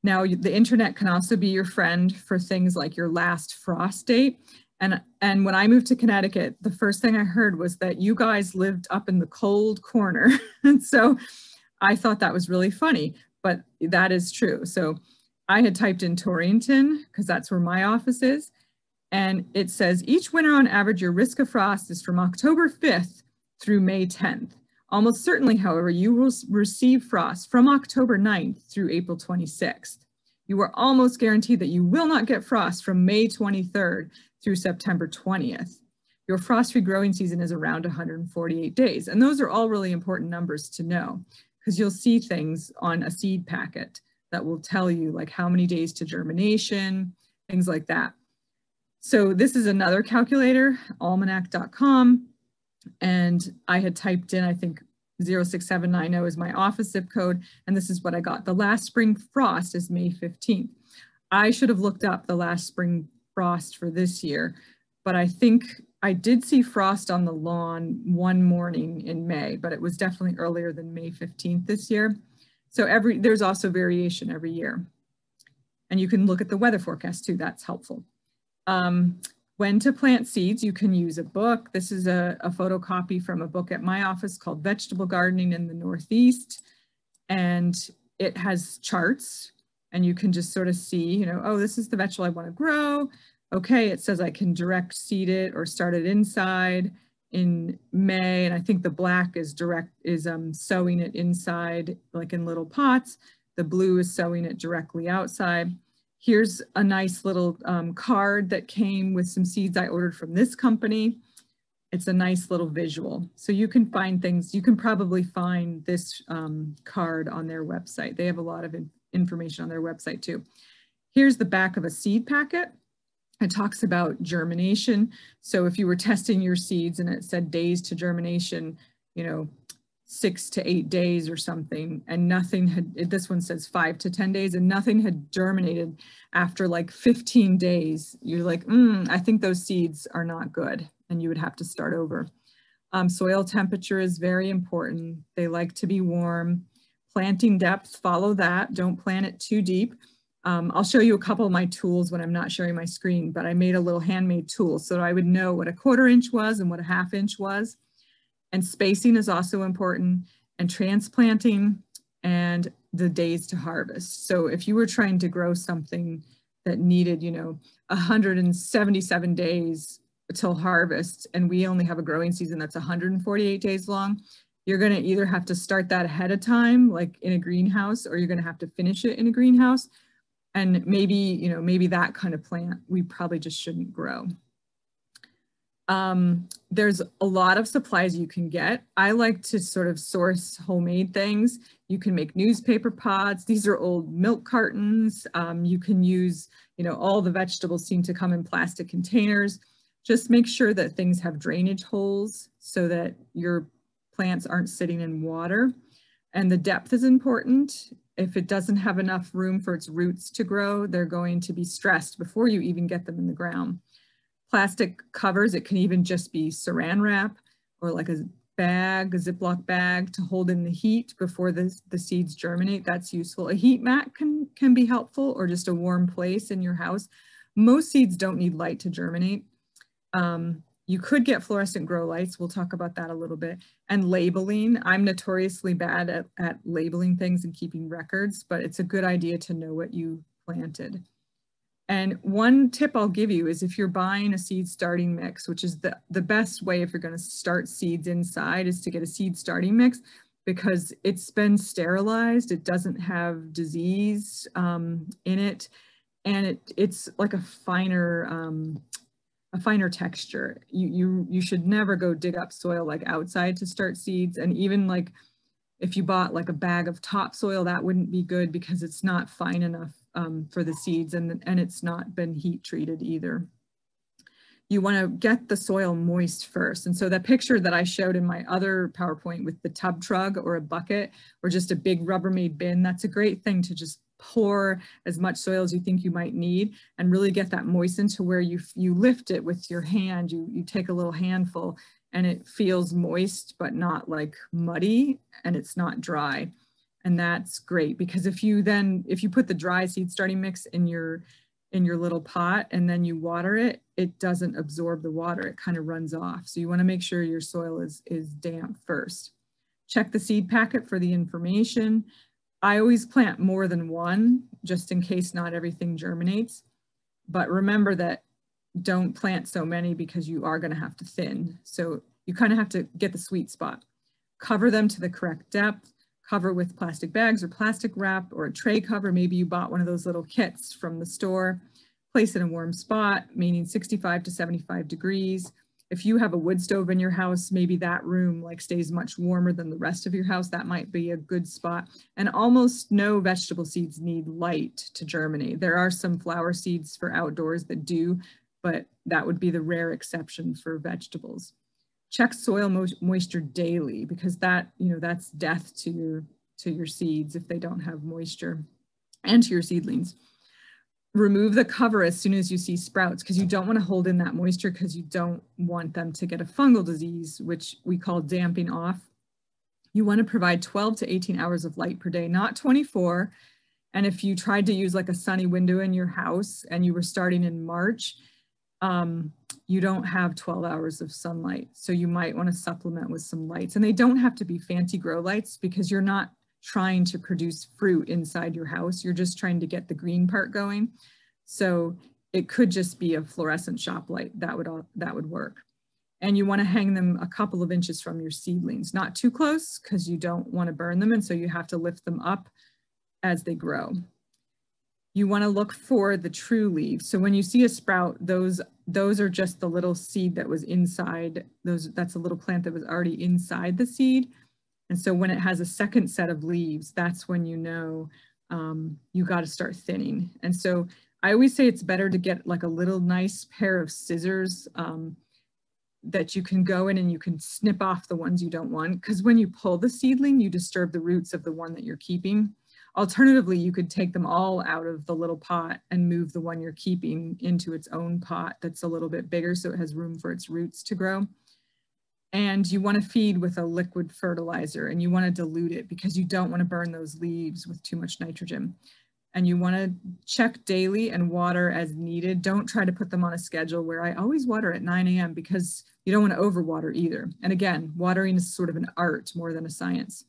Now, the internet can also be your friend for things like your last frost date. And when I moved to Connecticut, the first thing I heard was that you guys lived up in the cold corner. And so I thought that was really funny, but that is true. So I had typed in Torrington because that's where my office is. And it says each winter on average, your risk of frost is from October 5th through May 10th. Almost certainly, however, you will receive frost from October 9th through April 26th. You are almost guaranteed that you will not get frost from May 23rd through September 20th. Your frost-free growing season is around 148 days. And those are all really important numbers to know, because you'll see things on a seed packet that will tell you like how many days to germination, things like that. So this is another calculator, almanac.com. And I had typed in, I think 06790 is my office zip code. And this is what I got. The last spring frost is May 15th. I should have looked up the last spring frost for this year, but I think I did see frost on the lawn one morning in May, but it was definitely earlier than May 15th this year. So there's also variation every year. And you can look at the weather forecast too, that's helpful. When to plant seeds, you can use a book. This is a photocopy from a book at my office called Vegetable Gardening in the Northeast. And it has charts, and you can just sort of see, oh, this is the vegetable I want to grow. Okay, it says I can direct seed it or start it inside in May. And I think the black is sowing it inside, like in little pots. The blue is sowing it directly outside. Here's a nice little card that came with some seeds I ordered from this company. It's a nice little visual. So you can find things, you can probably find this card on their website. They have a lot of information on their website too. Here's the back of a seed packet. It talks about germination. So if you were testing your seeds and it said days to germination, 6 to 8 days or something, and nothing had, this one says 5 to 10 days, and nothing had germinated after like 15 days, you're like, I think those seeds are not good, and you would have to start over. Soil temperature is very important. They like to be warm. Planting depth, follow that. Don't plant it too deep. I'll show you a couple of my tools when I'm not sharing my screen, but I made a little handmade tool so that I would know what a 1/4 inch was and what a 1/2 inch was. And spacing is also important, and transplanting, and the days to harvest. So if you were trying to grow something that needed, 177 days till harvest, and we only have a growing season that's 148 days long, you're going to either have to start that ahead of time, like in a greenhouse, or you're going to have to finish it in a greenhouse. And maybe, maybe that kind of plant we probably just shouldn't grow. There's a lot of supplies you can get. I like to sort of source homemade things. You can make newspaper pots. These are old milk cartons. You can use, all the vegetables seem to come in plastic containers. Just make sure that things have drainage holes so that your plants aren't sitting in water. And the depth is important. If it doesn't have enough room for its roots to grow, they're going to be stressed before you even get them in the ground. Plastic covers, it can even just be saran wrap or like a bag, a Ziploc bag to hold in the heat before the seeds germinate. That's useful. A heat mat can be helpful, or just a warm place in your house. Most seeds don't need light to germinate. You could get fluorescent grow lights. We'll talk about that a little bit. And labeling. I'm notoriously bad at labeling things and keeping records, but it's a good idea to know what you planted. And one tip I'll give you is if you're buying a seed starting mix, which is the best way if you're going to start seeds inside, is to get a seed starting mix, because it's been sterilized. It doesn't have disease in it, and it's like a finer texture. You should never go dig up soil like outside to start seeds. And even like if you bought like a bag of topsoil, that wouldn't be good because it's not fine enough for the seeds, and it's not been heat treated either. You want to get the soil moist first. And so that picture that I showed in my other PowerPoint with the tub trug or a bucket or just a big Rubbermaid bin, that's a great thing to just pour as much soil as you think you might need and really get that moistened to where you lift it with your hand. You take a little handful and it feels moist, but not like muddy, and it's not dry. And that's great, because if you put the dry seed starting mix in your little pot and then you water it, it doesn't absorb the water. It kind of runs off. So you want to make sure your soil is damp first. Check the seed packet for the information. I always plant more than one, just in case not everything germinates. But remember that don't plant so many because you are going to have to thin. So you kind of have to get the sweet spot. Cover them to the correct depth. Cover with plastic bags or plastic wrap or a tray cover. Maybe you bought one of those little kits from the store. Place it in a warm spot, meaning 65 to 75 degrees. If you have a wood stove in your house, maybe that room like stays much warmer than the rest of your house. That might be a good spot. And almost no vegetable seeds need light to germinate. There are some flower seeds for outdoors that do, but that would be the rare exception for vegetables. Check soil moisture daily, because that's death to your seeds if they don't have moisture, and to your seedlings. Remove the cover as soon as you see sprouts, because you don't want to hold in that moisture, because you don't want them to get a fungal disease, which we call damping off. You want to provide 12 to 18 hours of light per day, not 24. And if you tried to use like a sunny window in your house and you were starting in March, you don't have 12 hours of sunlight. So you might want to supplement with some lights. And they don't have to be fancy grow lights, because you're not trying to produce fruit inside your house. You're just trying to get the green part going. So it could just be a fluorescent shop light. That would work. And you want to hang them a couple of inches from your seedlings, not too close, because you don't want to burn them. And so you have to lift them up as they grow. You want to look for the true leaves. So when you see a sprout, those are just the little seed that was inside. That's a little plant that was already inside the seed. And so when it has a second set of leaves, that's when you know you got to start thinning. And so I always say it's better to get like a little nice pair of scissors that you can go in and you can snip off the ones you don't want. Because when you pull the seedling, you disturb the roots of the one that you're keeping. Alternatively, you could take them all out of the little pot and move the one you're keeping into its own pot that's a little bit bigger, so it has room for its roots to grow. And you want to feed with a liquid fertilizer, and you want to dilute it because you don't want to burn those leaves with too much nitrogen. And you want to check daily and water as needed. Don't try to put them on a schedule where I always water at 9 a.m. because you don't want to overwater either. And again, watering is sort of an art more than a science.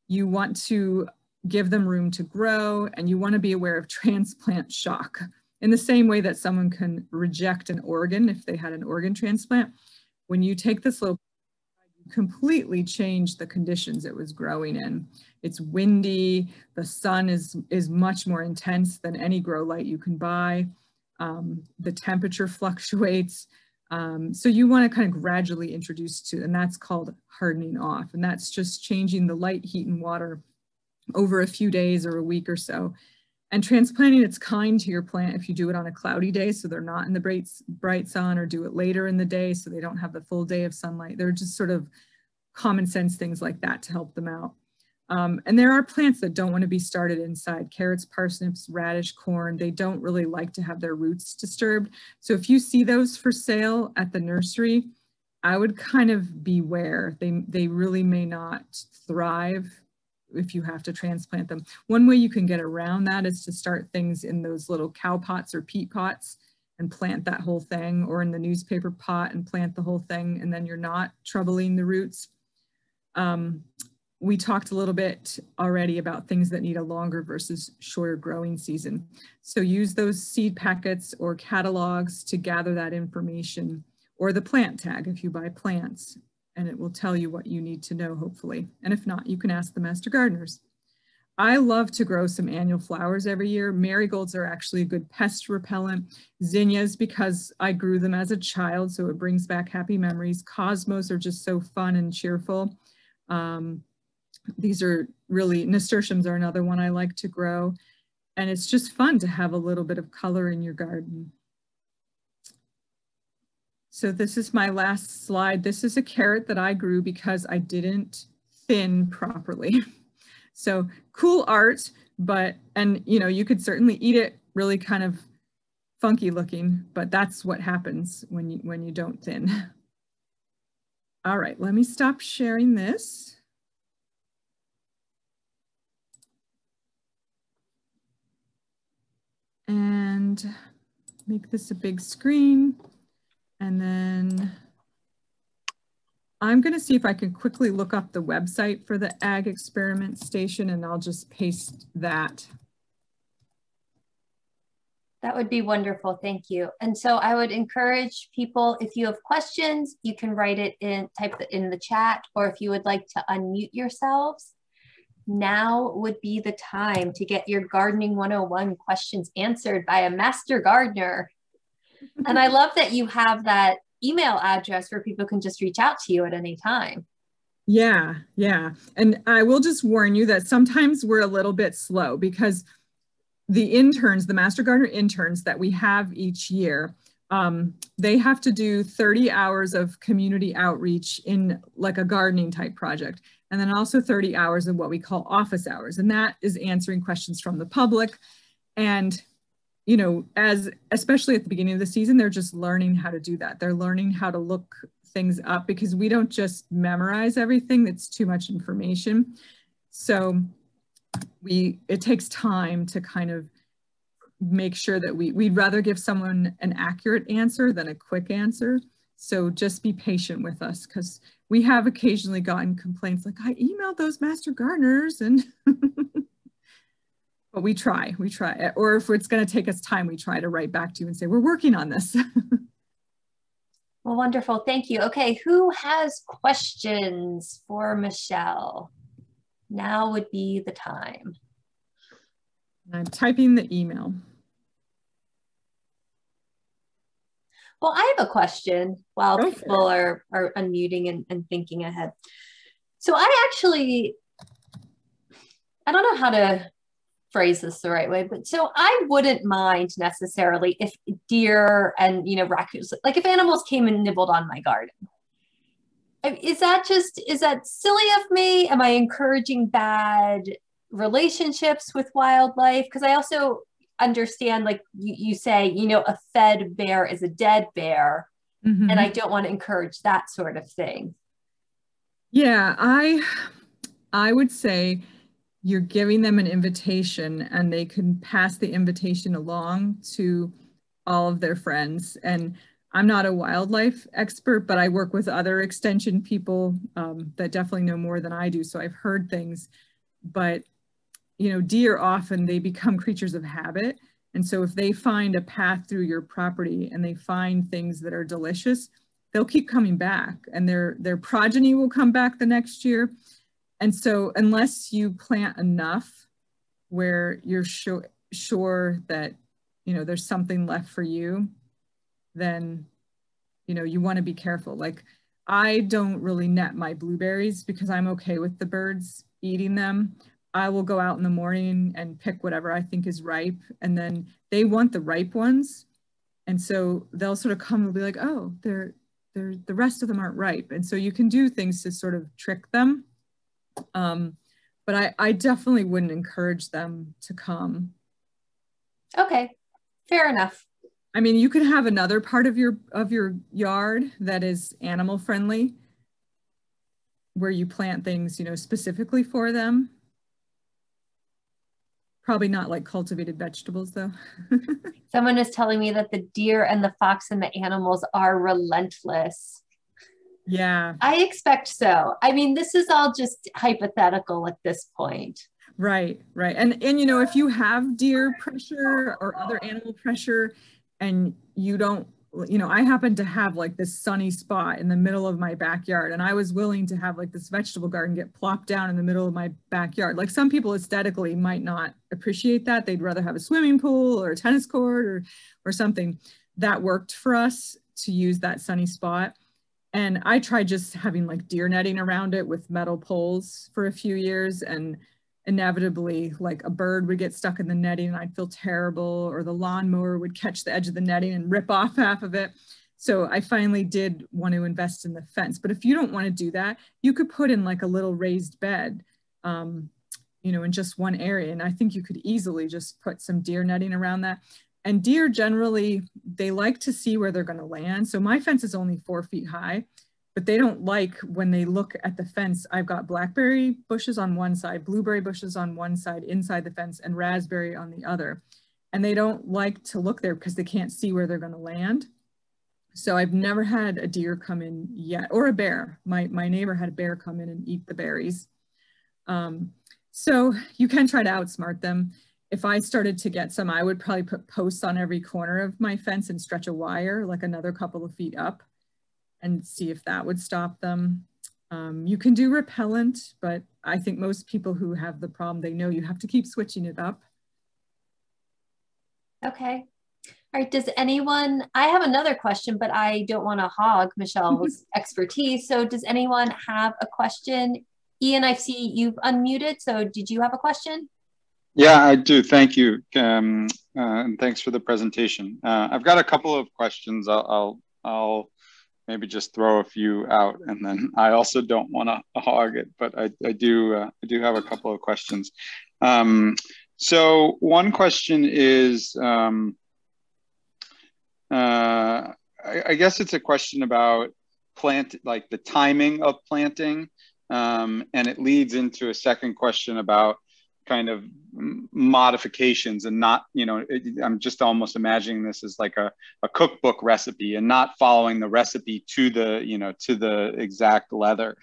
You want to give them room to grow, and you want to be aware of transplant shock. In the same way that someone can reject an organ if they had an organ transplant, when you take this little, you completely change the conditions it was growing in. It's windy, the sun is much more intense than any grow light you can buy. The temperature fluctuates. So you want to kind of gradually introduce to, and that's called hardening off. And that's just changing the light, heat, and water over a few days or a week or so. And transplanting, it's kind to your plant if you do it on a cloudy day, so they're not in the bright sun, or do it later in the day so they don't have the full day of sunlight. They're just sort of common sense things like that to help them out. And there are plants that don't want to be started inside. Carrots, parsnips, radish, corn, they don't really like to have their roots disturbed. So if you see those for sale at the nursery, I would kind of beware. They really may not thrive if you have to transplant them. One way you can get around that is to start things in those little cow pots or peat pots and plant that whole thing, or in the newspaper pot and plant the whole thing, and then you're not troubling the roots. we talked a little bit already about things that need a longer versus shorter growing season. So use those seed packets or catalogs to gather that information, or the plant tag if you buy plants, and it will tell you what you need to know, hopefully. And if not, you can ask the master gardeners. I love to grow some annual flowers every year. Marigolds are actually a good pest repellent. Zinnias, because I grew them as a child, so it brings back happy memories. Cosmos are just so fun and cheerful. These are really, nasturtiums are another one I like to grow. And it's just fun to have a little bit of color in your garden. So this is my last slide. This is a carrot that I grew because I didn't thin properly. So cool art, but, and you know, you could certainly eat it really kind of funky looking, but that's what happens when you don't thin. All right, let me stop sharing this. And make this a big screen. And then I'm going to see if I can quickly look up the website for the Ag Experiment Station, and I'll just paste that. That would be wonderful. Thank you. And so I would encourage people, if you have questions, you can write it in, type it in the chat, or if you would like to unmute yourselves, now would be the time to get your Gardening 101 questions answered by a master gardener. And I love that you have that email address where people can just reach out to you at any time. Yeah, yeah. And I will just warn you that sometimes we're a little bit slow because the interns, the master gardener interns that we have each year, they have to do 30 hours of community outreach in like a gardening type project. And then also 30 hours of what we call office hours. And that is answering questions from the public. And you know, especially at the beginning of the season, they're just learning how to do that. They're learning how to look things up because we don't just memorize everything. That's too much information. So it takes time to kind of make sure that we'd rather give someone an accurate answer than a quick answer. So just be patient with us because we have occasionally gotten complaints like, I emailed those master gardeners and but we try, or if it's going to take us time, we try to write back to you and say, we're working on this. Well, wonderful. Thank you. Okay, who has questions for Michelle? Now would be the time. I'm typing the email. Well, I have a question while people are unmuting and thinking ahead. So I don't know how to phrase this the right way, but so I wouldn't mind necessarily if deer and, you know, raccoons, like if animals came and nibbled on my garden. Is that silly of me? Am I encouraging bad relationships with wildlife? Because I also understand, like you say, you know, a fed bear is a dead bear, and I don't want to encourage that sort of thing. Yeah, I would say you're giving them an invitation and they can pass the invitation along to all of their friends. And I'm not a wildlife expert, but I work with other extension people that definitely know more than I do. So I've heard things, but you know, deer often, they become creatures of habit. And so if they find a path through your property and they find things that are delicious, they'll keep coming back and their progeny will come back the next year. And so unless you plant enough where you're sure that, you know, there's something left for you, then, you know, you want to be careful. Like I don't really net my blueberries because I'm okay with the birds eating them. I will go out in the morning and pick whatever I think is ripe. And then they want the ripe ones. And so they'll sort of come and be like, oh, the rest of them aren't ripe. And so you can do things to sort of trick them. But I definitely wouldn't encourage them to come. Okay, fair enough. I mean, you could have another part of your yard that is animal friendly, where you plant things, you know, specifically for them. Probably not like cultivated vegetables though. Someone is telling me that the deer and the fox and the animals are relentless. Yeah. I expect so. I mean, this is all just hypothetical at this point. Right, right. And you know, if you have deer pressure or other animal pressure and you don't, you know, I happen to have like this sunny spot in the middle of my backyard, and I was willing to have like this vegetable garden get plopped down in the middle of my backyard. Like some people aesthetically might not appreciate that. They'd rather have a swimming pool or a tennis court or something. That worked for us to use that sunny spot. And I tried just having like deer netting around it with metal poles for a few years, and inevitably like a bird would get stuck in the netting and I'd feel terrible, or the lawnmower would catch the edge of the netting and rip off half of it. So I finally did want to invest in the fence. But if you don't want to do that, you could put in like a little raised bed, you know, in just one area. And I think you could easily just put some deer netting around that. And deer generally, they like to see where they're going to land. So my fence is only 4 feet high, but they don't like when they look at the fence. I've got blackberry bushes on one side, blueberry bushes on one side inside the fence, and raspberry on the other. And they don't like to look there because they can't see where they're going to land. So I've never had a deer come in yet, or a bear. My neighbor had a bear come in and eat the berries. So you can try to outsmart them. If I started to get some, I would probably put posts on every corner of my fence and stretch a wire like another couple of feet up and see if that would stop them. You can do repellent, but I think most people who have the problem, they know you have to keep switching it up. Okay. All right. Does anyone, I have another question, but I don't want to hog Michelle's expertise. So does anyone have a question? Ian, I see you've unmuted. So did you have a question? Yeah, I do. Thank you. And thanks for the presentation. I've got a couple of questions. I'll maybe just throw a few out, and then I also don't want to hog it, but I do have a couple of questions. So one question is, I guess it's a question about like the timing of planting, and it leads into a second question about kind of modifications, and not, you know, I'm just almost imagining this as like a cookbook recipe and not following the recipe to the, you know, to the exact letter.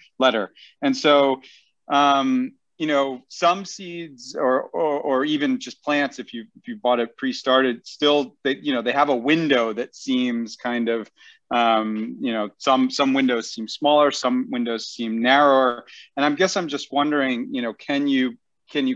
And so, you know, some seeds or even just plants, if you bought it pre-started, still they, you know, they have a window that seems kind of, you know, some windows seem smaller, some windows seem narrower. And I guess I'm just wondering, you know, can you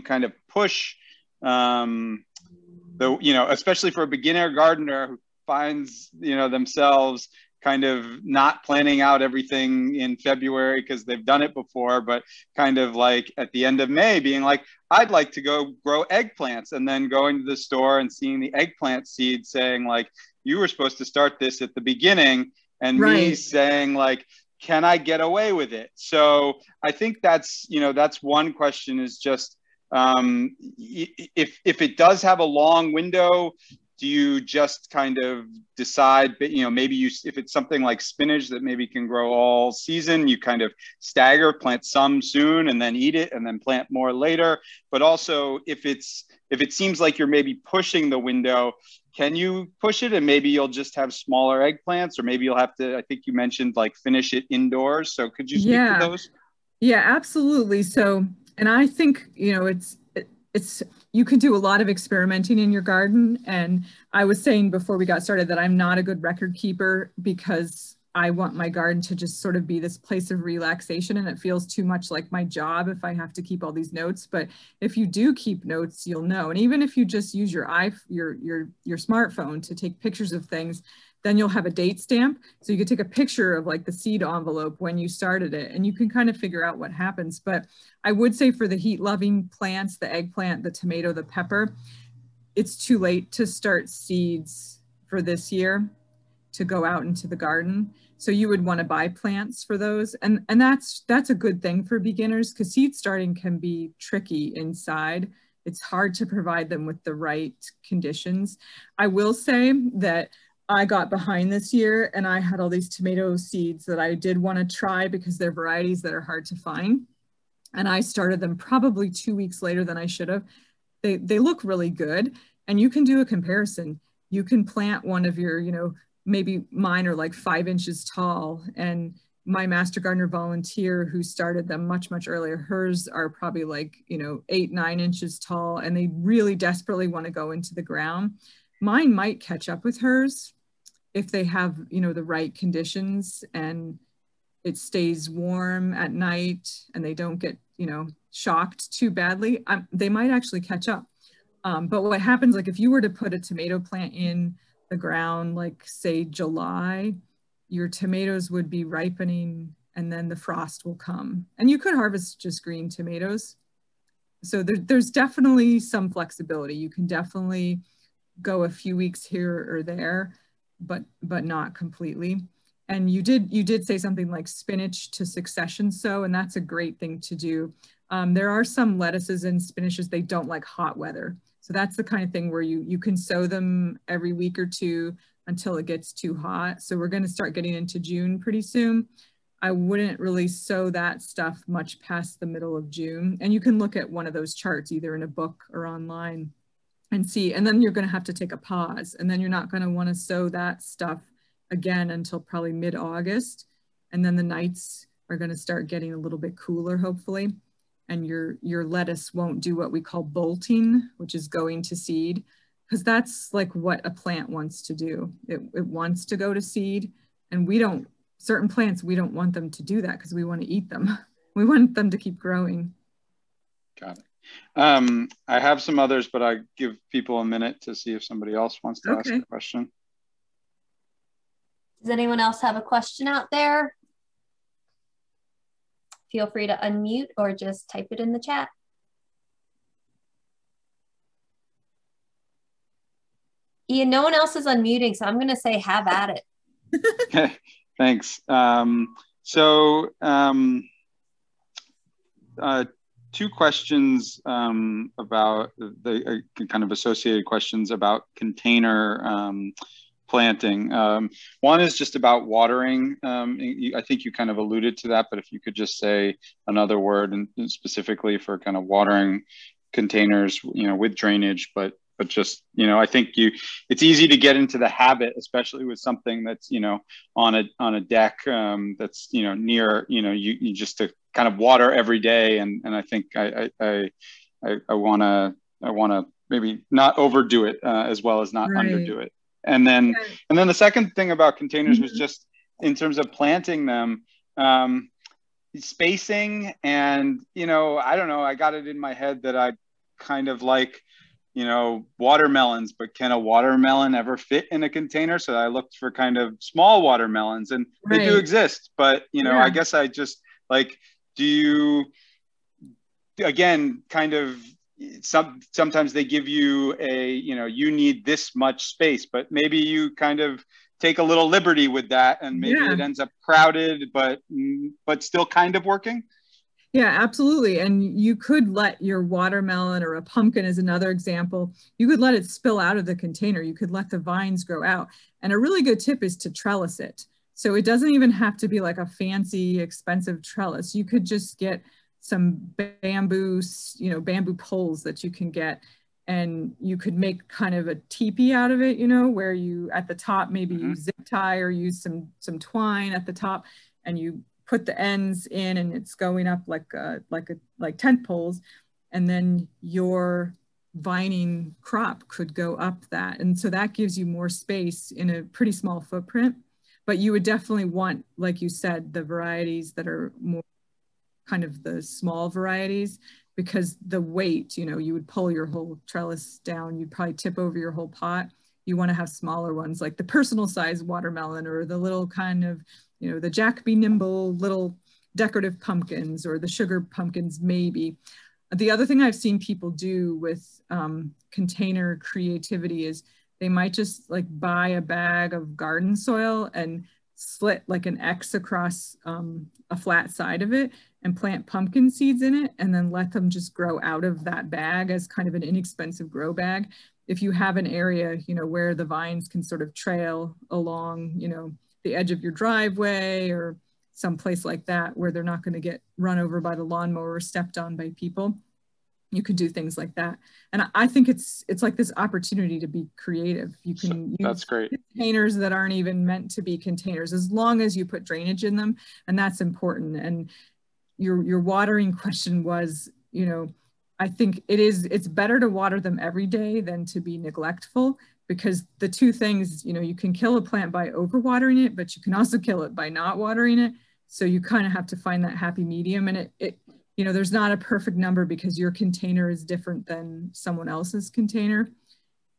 kind of push you know, especially for a beginner gardener who finds, you know, themselves kind of not planning out everything in February because they've done it before, but kind of like at the end of May being like, I'd like to go grow eggplants, and then going to the store and seeing the eggplant seed saying like, you were supposed to start this at the beginning, and me saying like, can I get away with it? So I think that's, you know, that's one question, is just, if it does have a long window, do you just kind of decide, you know, maybe if it's something like spinach that maybe can grow all season, you kind of stagger, plant some soon and then eat it and then plant more later. But also if it seems like you're maybe pushing the window, can you push it and maybe you'll just have smaller eggplants, or maybe you'll have to, I think you mentioned like finish it indoors. So could you speak to those? Yeah, absolutely. So, and I think, you know, it's you can do a lot of experimenting in your garden. And I was saying before we got started that I'm not a good record keeper because I want my garden to just sort of be this place of relaxation, and it feels too much like my job if I have to keep all these notes. But if you do keep notes, you'll know. And even if you just use your smartphone to take pictures of things, then you'll have a date stamp. So you could take a picture of like the seed envelope when you started it, and you can kind of figure out what happens. But I would say for the heat loving plants, the eggplant, the tomato, the pepper, it's too late to start seeds for this year to go out into the garden. So you would want to buy plants for those. And that's a good thing for beginners, because seed starting can be tricky inside. It's hard to provide them with the right conditions. I will say that I got behind this year and I had all these tomato seeds that I did want to try because they're varieties that are hard to find. And I started them probably 2 weeks later than I should have. They look really good, and you can do a comparison. You can plant one of your, you know, maybe mine are like 5 inches tall, and my master gardener volunteer who started them much, much earlier, hers are probably like, you know, 8-9 inches tall, and they really desperately want to go into the ground. Mine might catch up with hers if they have, you know, the right conditions and it stays warm at night and they don't get, you know, shocked too badly. They might actually catch up. But what happens, like if you were to put a tomato plant in the ground, like say July, your tomatoes would be ripening and then the frost will come. And you could harvest just green tomatoes. So there's definitely some flexibility. You can definitely go a few weeks here or there, but not completely. And you did say something like spinach to succession sow, and that's a great thing to do. There are some lettuces and spinaches, they don't like hot weather. So that's the kind of thing where you can sow them every week or two until it gets too hot. So we're going to start getting into June pretty soon. I wouldn't really sow that stuff much past the middle of June. And you can look at one of those charts either in a book or online and see, and then you're going to have to take a pause, and then you're not going to want to sow that stuff again until probably mid-August. And then the nights are going to start getting a little bit cooler, hopefully. And your lettuce won't do what we call bolting, which is going to seed, because that's like what a plant wants to do. It wants to go to seed, and certain plants, we don't want them to do that because we want to eat them. We want them to keep growing. Got it. I have some others, but I give people a minute to see if somebody else wants to ask a question. Does anyone else have a question out there? Feel free to unmute or just type it in the chat. Ian, no one else is unmuting, so I'm going to say have at it. Okay, thanks. Two questions about the kind of associated questions about container planting. One is just about watering. I think you kind of alluded to that, but if you could just say another word and specifically for kind of watering containers, you know, with drainage, but just, you know, I think it's easy to get into the habit, especially with something that's, you know, on a deck that's, you know, near, you know, you just to kind of water every day. And I think I want to maybe not overdo it as well as not underdo it. And then the second thing about containers was just in terms of planting them, spacing. And, you know, I don't know, I got it in my head that I kind of like, you know, watermelons, but can a watermelon ever fit in a container? So I looked for kind of small watermelons, and they do exist, but, you know, I guess I just like, do you, again, kind of, sometimes they give you you know, you need this much space, but maybe you kind of take a little liberty with that, and maybe it ends up crowded, but still kind of working. Yeah, absolutely. And you could let your watermelon, or a pumpkin is another example, you could let it spill out of the container. You could let the vines grow out. And a really good tip is to trellis it. So it doesn't even have to be like a fancy, expensive trellis. You could just get some bamboo, you know, bamboo poles that you can get, and you could make kind of a teepee out of it, you know, where you at the top maybe use zip tie or use some twine at the top, and you put the ends in, and it's going up like tent poles, and then your vining crop could go up that, and so that gives you more space in a pretty small footprint. But you would definitely want, like you said, the varieties that are more kind of the small varieties, because the weight, you know, you would pull your whole trellis down, you'd probably tip over your whole pot. You want to have smaller ones, like the personal size watermelon, or the little kind of, you know, the Jack Be Nimble little decorative pumpkins, or the sugar pumpkins maybe. The other thing I've seen people do with container creativity is they might just like buy a bag of garden soil and slit like an X across a flat side of it and plant pumpkin seeds in it, and then let them just grow out of that bag as kind of an inexpensive grow bag. If you have an area, you know, where the vines can sort of trail along, you know, the edge of your driveway or someplace like that, where they're not going to get run over by the lawnmower or stepped on by people, You could do things like that. And I think it's like this opportunity to be creative. You can That's use great. containers that aren't even meant to be containers, as long as you put drainage in them, and that's important. And your watering question was, you know, I think it's better to water them every day than to be neglectful, because the two things, you know, you can kill a plant by overwatering it, but you can also kill it by not watering it. So you kind of have to find that happy medium. And it you know, there's not a perfect number because your container is different than someone else's container.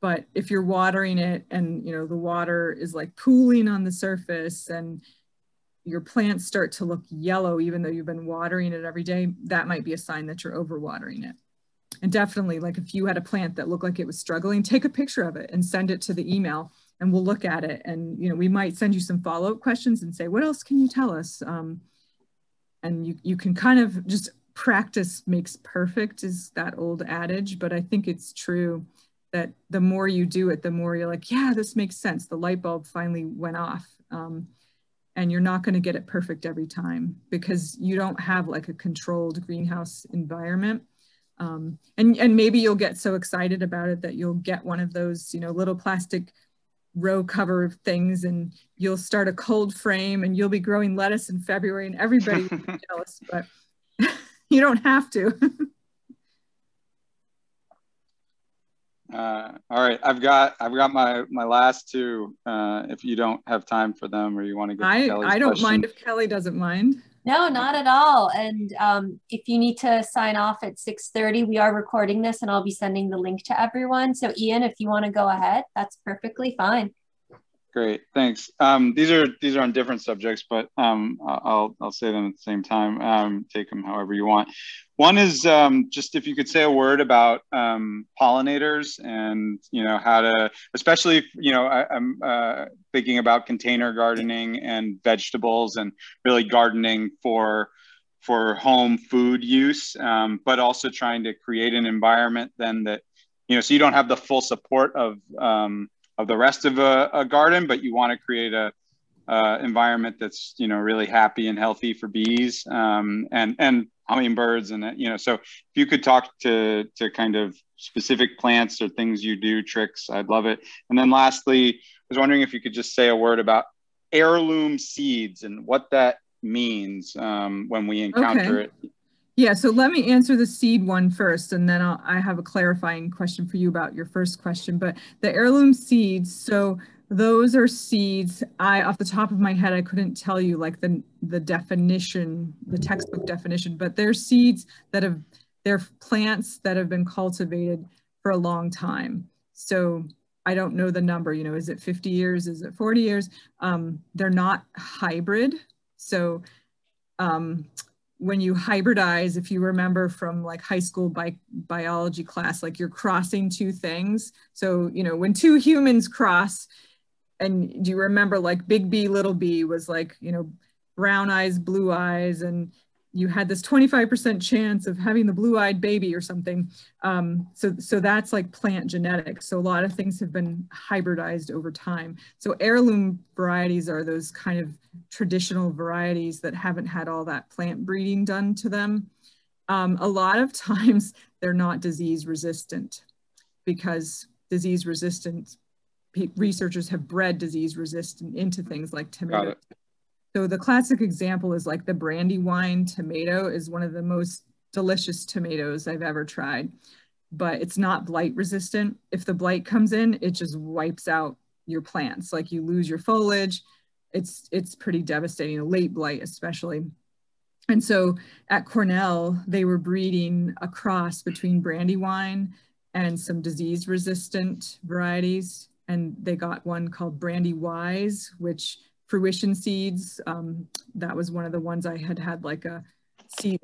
But if you're watering it and, you know, the water is like pooling on the surface and your plants start to look yellow, even though you've been watering it every day, that might be a sign that you're overwatering it. And definitely, like if you had a plant that looked like it was struggling, take a picture of it and send it to the email and we'll look at it. And, you know, we might send you some follow-up questions and say, what else can you tell us? And you can kind of just practice makes perfect, is that old adage, but I think it's true that the more you do it, the more you're like, yeah, this makes sense. The light bulb finally went off. And you're not going to get it perfect every time because you don't have like a controlled greenhouse environment. And maybe you'll get so excited about it that you'll get one of those, you know, little plastic row cover things, and you'll start a cold frame and you'll be growing lettuce in February and everybody will be jealous, but you don't have to. All right, I've got my last two. If you don't have time for them, or you want to get to Kelly's I don't question. mind if Kelly doesn't mind. No, not at all. And if you need to sign off at 6:30, we are recording this and I'll be sending the link to everyone. So Ian, if you want to go ahead, that's perfectly fine. Great, thanks. These are on different subjects, but I'll say them at the same time. Take them however you want. One is just if you could say a word about pollinators and, you know, how to, especially, you know, I'm thinking about container gardening and vegetables and really gardening for home food use, but also trying to create an environment then that, you know, so you don't have the full support of the rest of a garden, but you want to create a environment that's, you know, really happy and healthy for bees and hummingbirds. And, you know, so if you could talk to kind of specific plants or things you do, tricks, I'd love it. And then lastly, I was wondering if you could just say a word about heirloom seeds and what that means when we encounter it. Yeah, so let me answer the seed one first, and then I have a clarifying question for you about your first question. But the heirloom seeds, so those are seeds. Off the top of my head, I couldn't tell you like the definition, the textbook definition, but they're seeds that they're plants that have been cultivated for a long time. So I don't know the number, you know, is it 50 years? Is it 40 years? They're not hybrid. So when you hybridize, if you remember from like high school biology class, like you're crossing two things. So, you know, when two humans cross, and do you remember like big B, little b was like, you know, brown eyes, blue eyes, and you had this 25% chance of having the blue-eyed baby or something. So that's like plant genetics. So a lot of things have been hybridized over time. So heirloom varieties are those kind of traditional varieties that haven't had all that plant breeding done to them. A lot of times they're not disease resistant because disease resistant researchers have bred disease resistant into things like tomatoes. So the classic example is like the Brandywine tomato is one of the most delicious tomatoes I've ever tried, but it's not blight resistant. If the blight comes in, it just wipes out your plants. Like you lose your foliage. It's pretty devastating, late blight especially. And so at Cornell, they were breeding a cross between Brandywine and some disease resistant varieties. And they got one called Brandywise, which Fruition Seeds, that was one of the ones I had like a seed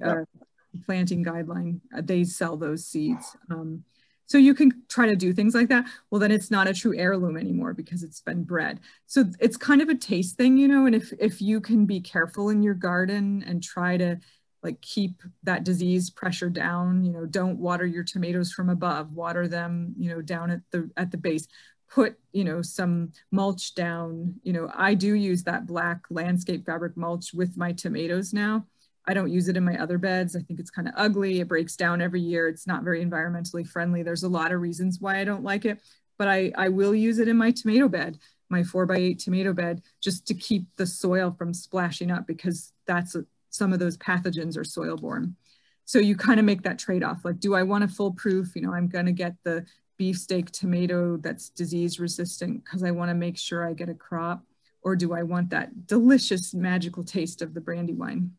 planting guideline. They sell those seeds. So you can try to do things like that. Well, then it's not a true heirloom anymore because it's been bred. So it's kind of a taste thing, you know, and if you can be careful in your garden and try to like keep that disease pressure down, you know, don't water your tomatoes from above, water them, you know, down at the base. Put, you know, some mulch down. You know, I do use that black landscape fabric mulch with my tomatoes now. I don't use it in my other beds. I think it's kind of ugly. It breaks down every year. It's not very environmentally friendly. There's a lot of reasons why I don't like it, but I will use it in my tomato bed, my 4x8 tomato bed, just to keep the soil from splashing up, because some of those pathogens are soil borne. So you kind of make that trade-off. Like, do I want a foolproof, I'm going to get the beefsteak tomato that's disease resistant because I want to make sure I get a crop, or do I want that delicious magical taste of the brandy wine?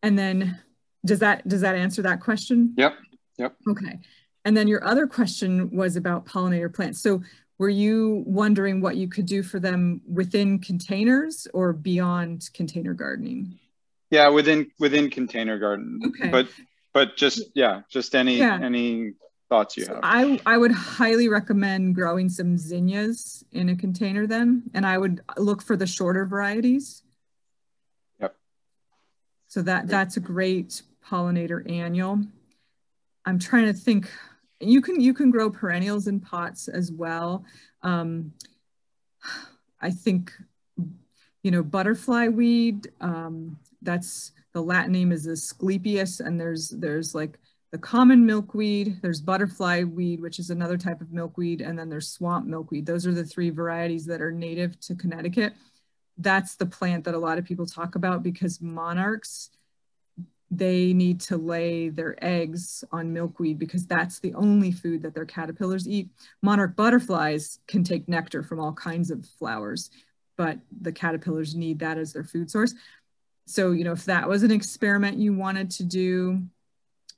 And then does that answer that question? Yep. Okay. And then your other question was about pollinator plants. So were you wondering what you could do for them within containers or beyond container gardening? Yeah, within container garden. Okay. But just any thoughts you have? I would highly recommend growing some zinnias in a container then, and I would look for the shorter varieties. Yep. So that's a great pollinator annual. I'm trying to think. You can grow perennials in pots as well. I think, butterfly weed. That's the Latin name is Asclepias, and there's like the common milkweed. There's butterfly weed, which is another type of milkweed, and then there's swamp milkweed. Those are the 3 varieties that are native to Connecticut. That's the plant that a lot of people talk about because monarchs, they need to lay their eggs on milkweed because that's the only food that their caterpillars eat. Monarch butterflies can take nectar from all kinds of flowers, but the caterpillars need that as their food source. So, if that was an experiment you wanted to do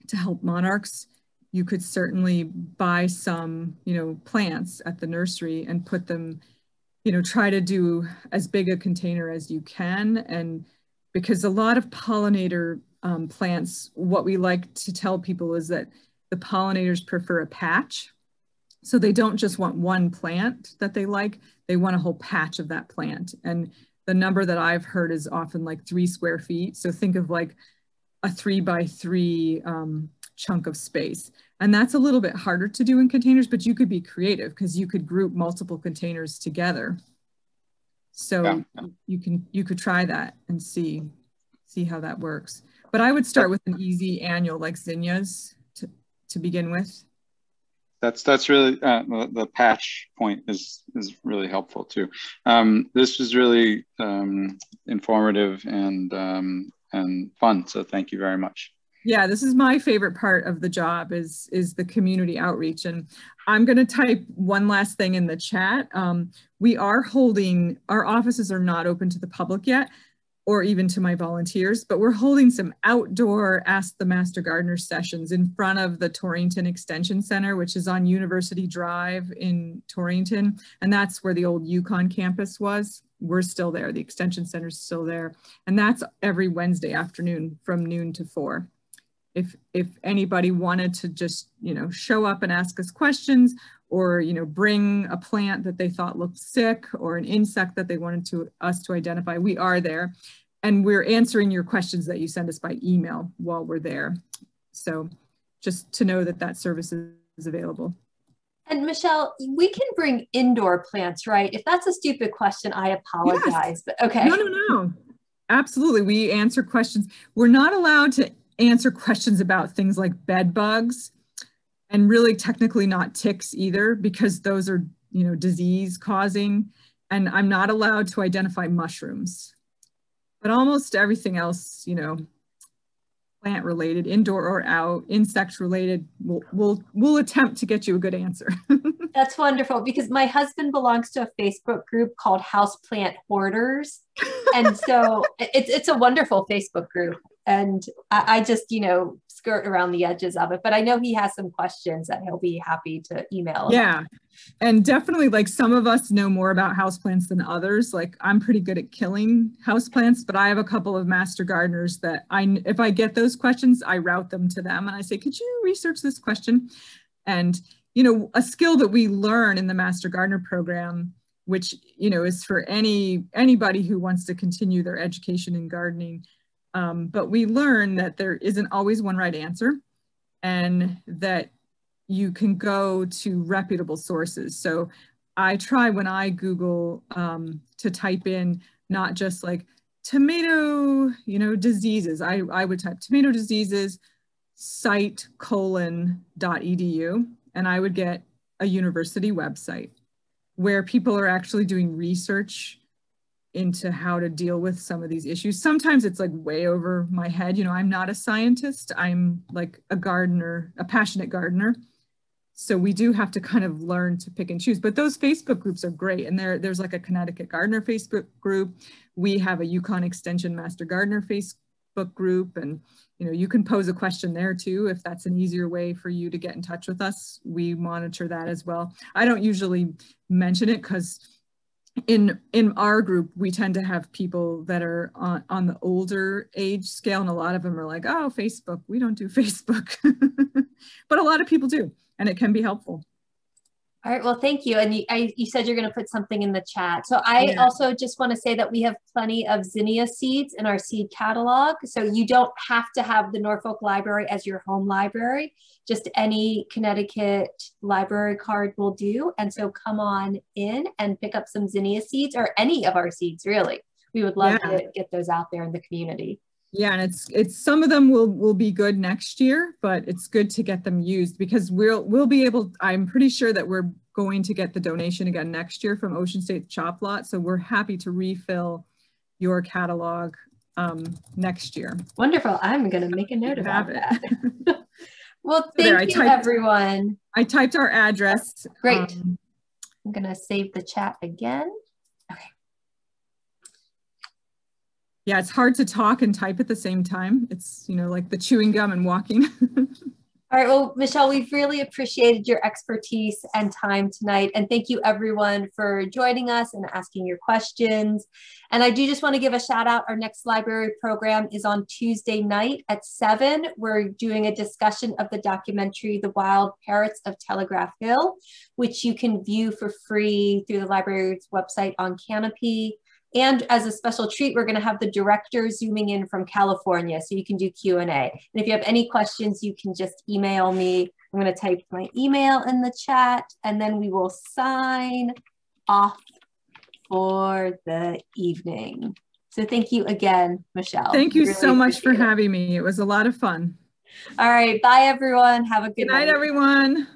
to help monarchs, you could certainly buy some, plants at the nursery and put them, try to do as big a container as you can. And because a lot of pollinator plants, what we like to tell people is that the pollinators prefer a patch. So they don't just want one plant that they like, they want a whole patch of that plant. And the number that I've heard is often like 3 square feet. So think of like a 3x3 chunk of space. And that's a little bit harder to do in containers, but you could be creative because you could group multiple containers together. So you could try that and see how that works. But I would start with an easy annual like zinnias to begin with. That's really the patch point is really helpful too. This was really informative and fun. So thank you very much. Yeah, this is my favorite part of the job is the community outreach. And I'm going to type one last thing in the chat. We are our offices are not open to the public yet, or even to my volunteers, but we're holding some outdoor Ask the Master Gardener sessions in front of the Torrington Extension Center, which is on University Drive in Torrington. And that's where the old Yukon campus was. We're still there. The Extension Center is still there. And that's every Wednesday afternoon from noon to 4. If anybody wanted to just, show up and ask us questions, or, bring a plant that they thought looked sick or an insect that they wanted us to identify, we are there. And we're answering your questions that you send us by email while we're there. So just to know that service is available. And Michelle, we can bring indoor plants, right? If that's a stupid question, I apologize, yes. But okay. No. Absolutely. We answer questions. We're not allowed to answer questions about things like bed bugs, and really technically not ticks either, because those are, disease causing. And I'm not allowed to identify mushrooms, but almost everything else, plant related, indoor or out, insect related, we'll attempt to get you a good answer. That's wonderful, because my husband belongs to a Facebook group called Houseplant Hoarders. And so it's a wonderful Facebook group. And I just, skirt around the edges of it, but I know he has some questions that he'll be happy to email. Yeah. And definitely, like, some of us know more about houseplants than others. Like, I'm pretty good at killing houseplants, but I have a couple of master gardeners that if I get those questions, I route them to them and I say, could you research this question? And, a skill that we learn in the Master Gardener program, which, is for anybody who wants to continue their education in gardening. But we learn that there isn't always one right answer, and that you can go to reputable sources. So I try, when I Google, to type in not just like tomato, diseases. I would type tomato diseases site:/.edu, and I would get a university website where people are actually doing research into how to deal with some of these issues. Sometimes it's like way over my head. I'm not a scientist. I'm like a gardener, a passionate gardener. So we do have to kind of learn to pick and choose, but those Facebook groups are great. And there's like a Connecticut Gardener Facebook group. We have a Yukon Extension Master Gardener Facebook group. And, you can pose a question there too, if that's an easier way for you to get in touch with us. We monitor that as well. I don't usually mention it because in our group, we tend to have people that are on the older age scale. And a lot of them are like, oh, Facebook, we don't do Facebook, but a lot of people do. And it can be helpful. All right, well, thank you. And you said you're going to put something in the chat. So I also just want to say that we have plenty of zinnia seeds in our seed catalog. So you don't have to have the Norfolk Library as your home library. Just any Connecticut library card will do. And so come on in and pick up some zinnia seeds, or any of our seeds, really. We would love to get those out there in the community. Yeah, and it's some of them will be good next year, but it's good to get them used because we'll be able, I'm pretty sure that we're going to get the donation again next year from Ocean State Chop Lot. So we're happy to refill your catalog next year. Wonderful. I'm going to make a note about that. Well, thank you, everyone. I typed our address. Great. I'm going to save the chat again. Okay. Yeah, it's hard to talk and type at the same time. It's, like the chewing gum and walking. All right, well, Michelle, we've really appreciated your expertise and time tonight. And thank you everyone for joining us and asking your questions. And I do just want to give a shout out. Our next library program is on Tuesday night at 7. We're doing a discussion of the documentary, The Wild Parrots of Telegraph Hill, which you can view for free through the library's website on Canopy. And as a special treat, we're going to have the director zooming in from California, so you can do Q&A. And if you have any questions, you can just email me. I'm going to type my email in the chat, and then we will sign off for the evening. So thank you again, Michelle. Thank you so much for having me. It was a lot of fun. All right. Bye, everyone. Have a good night. Good night, everyone.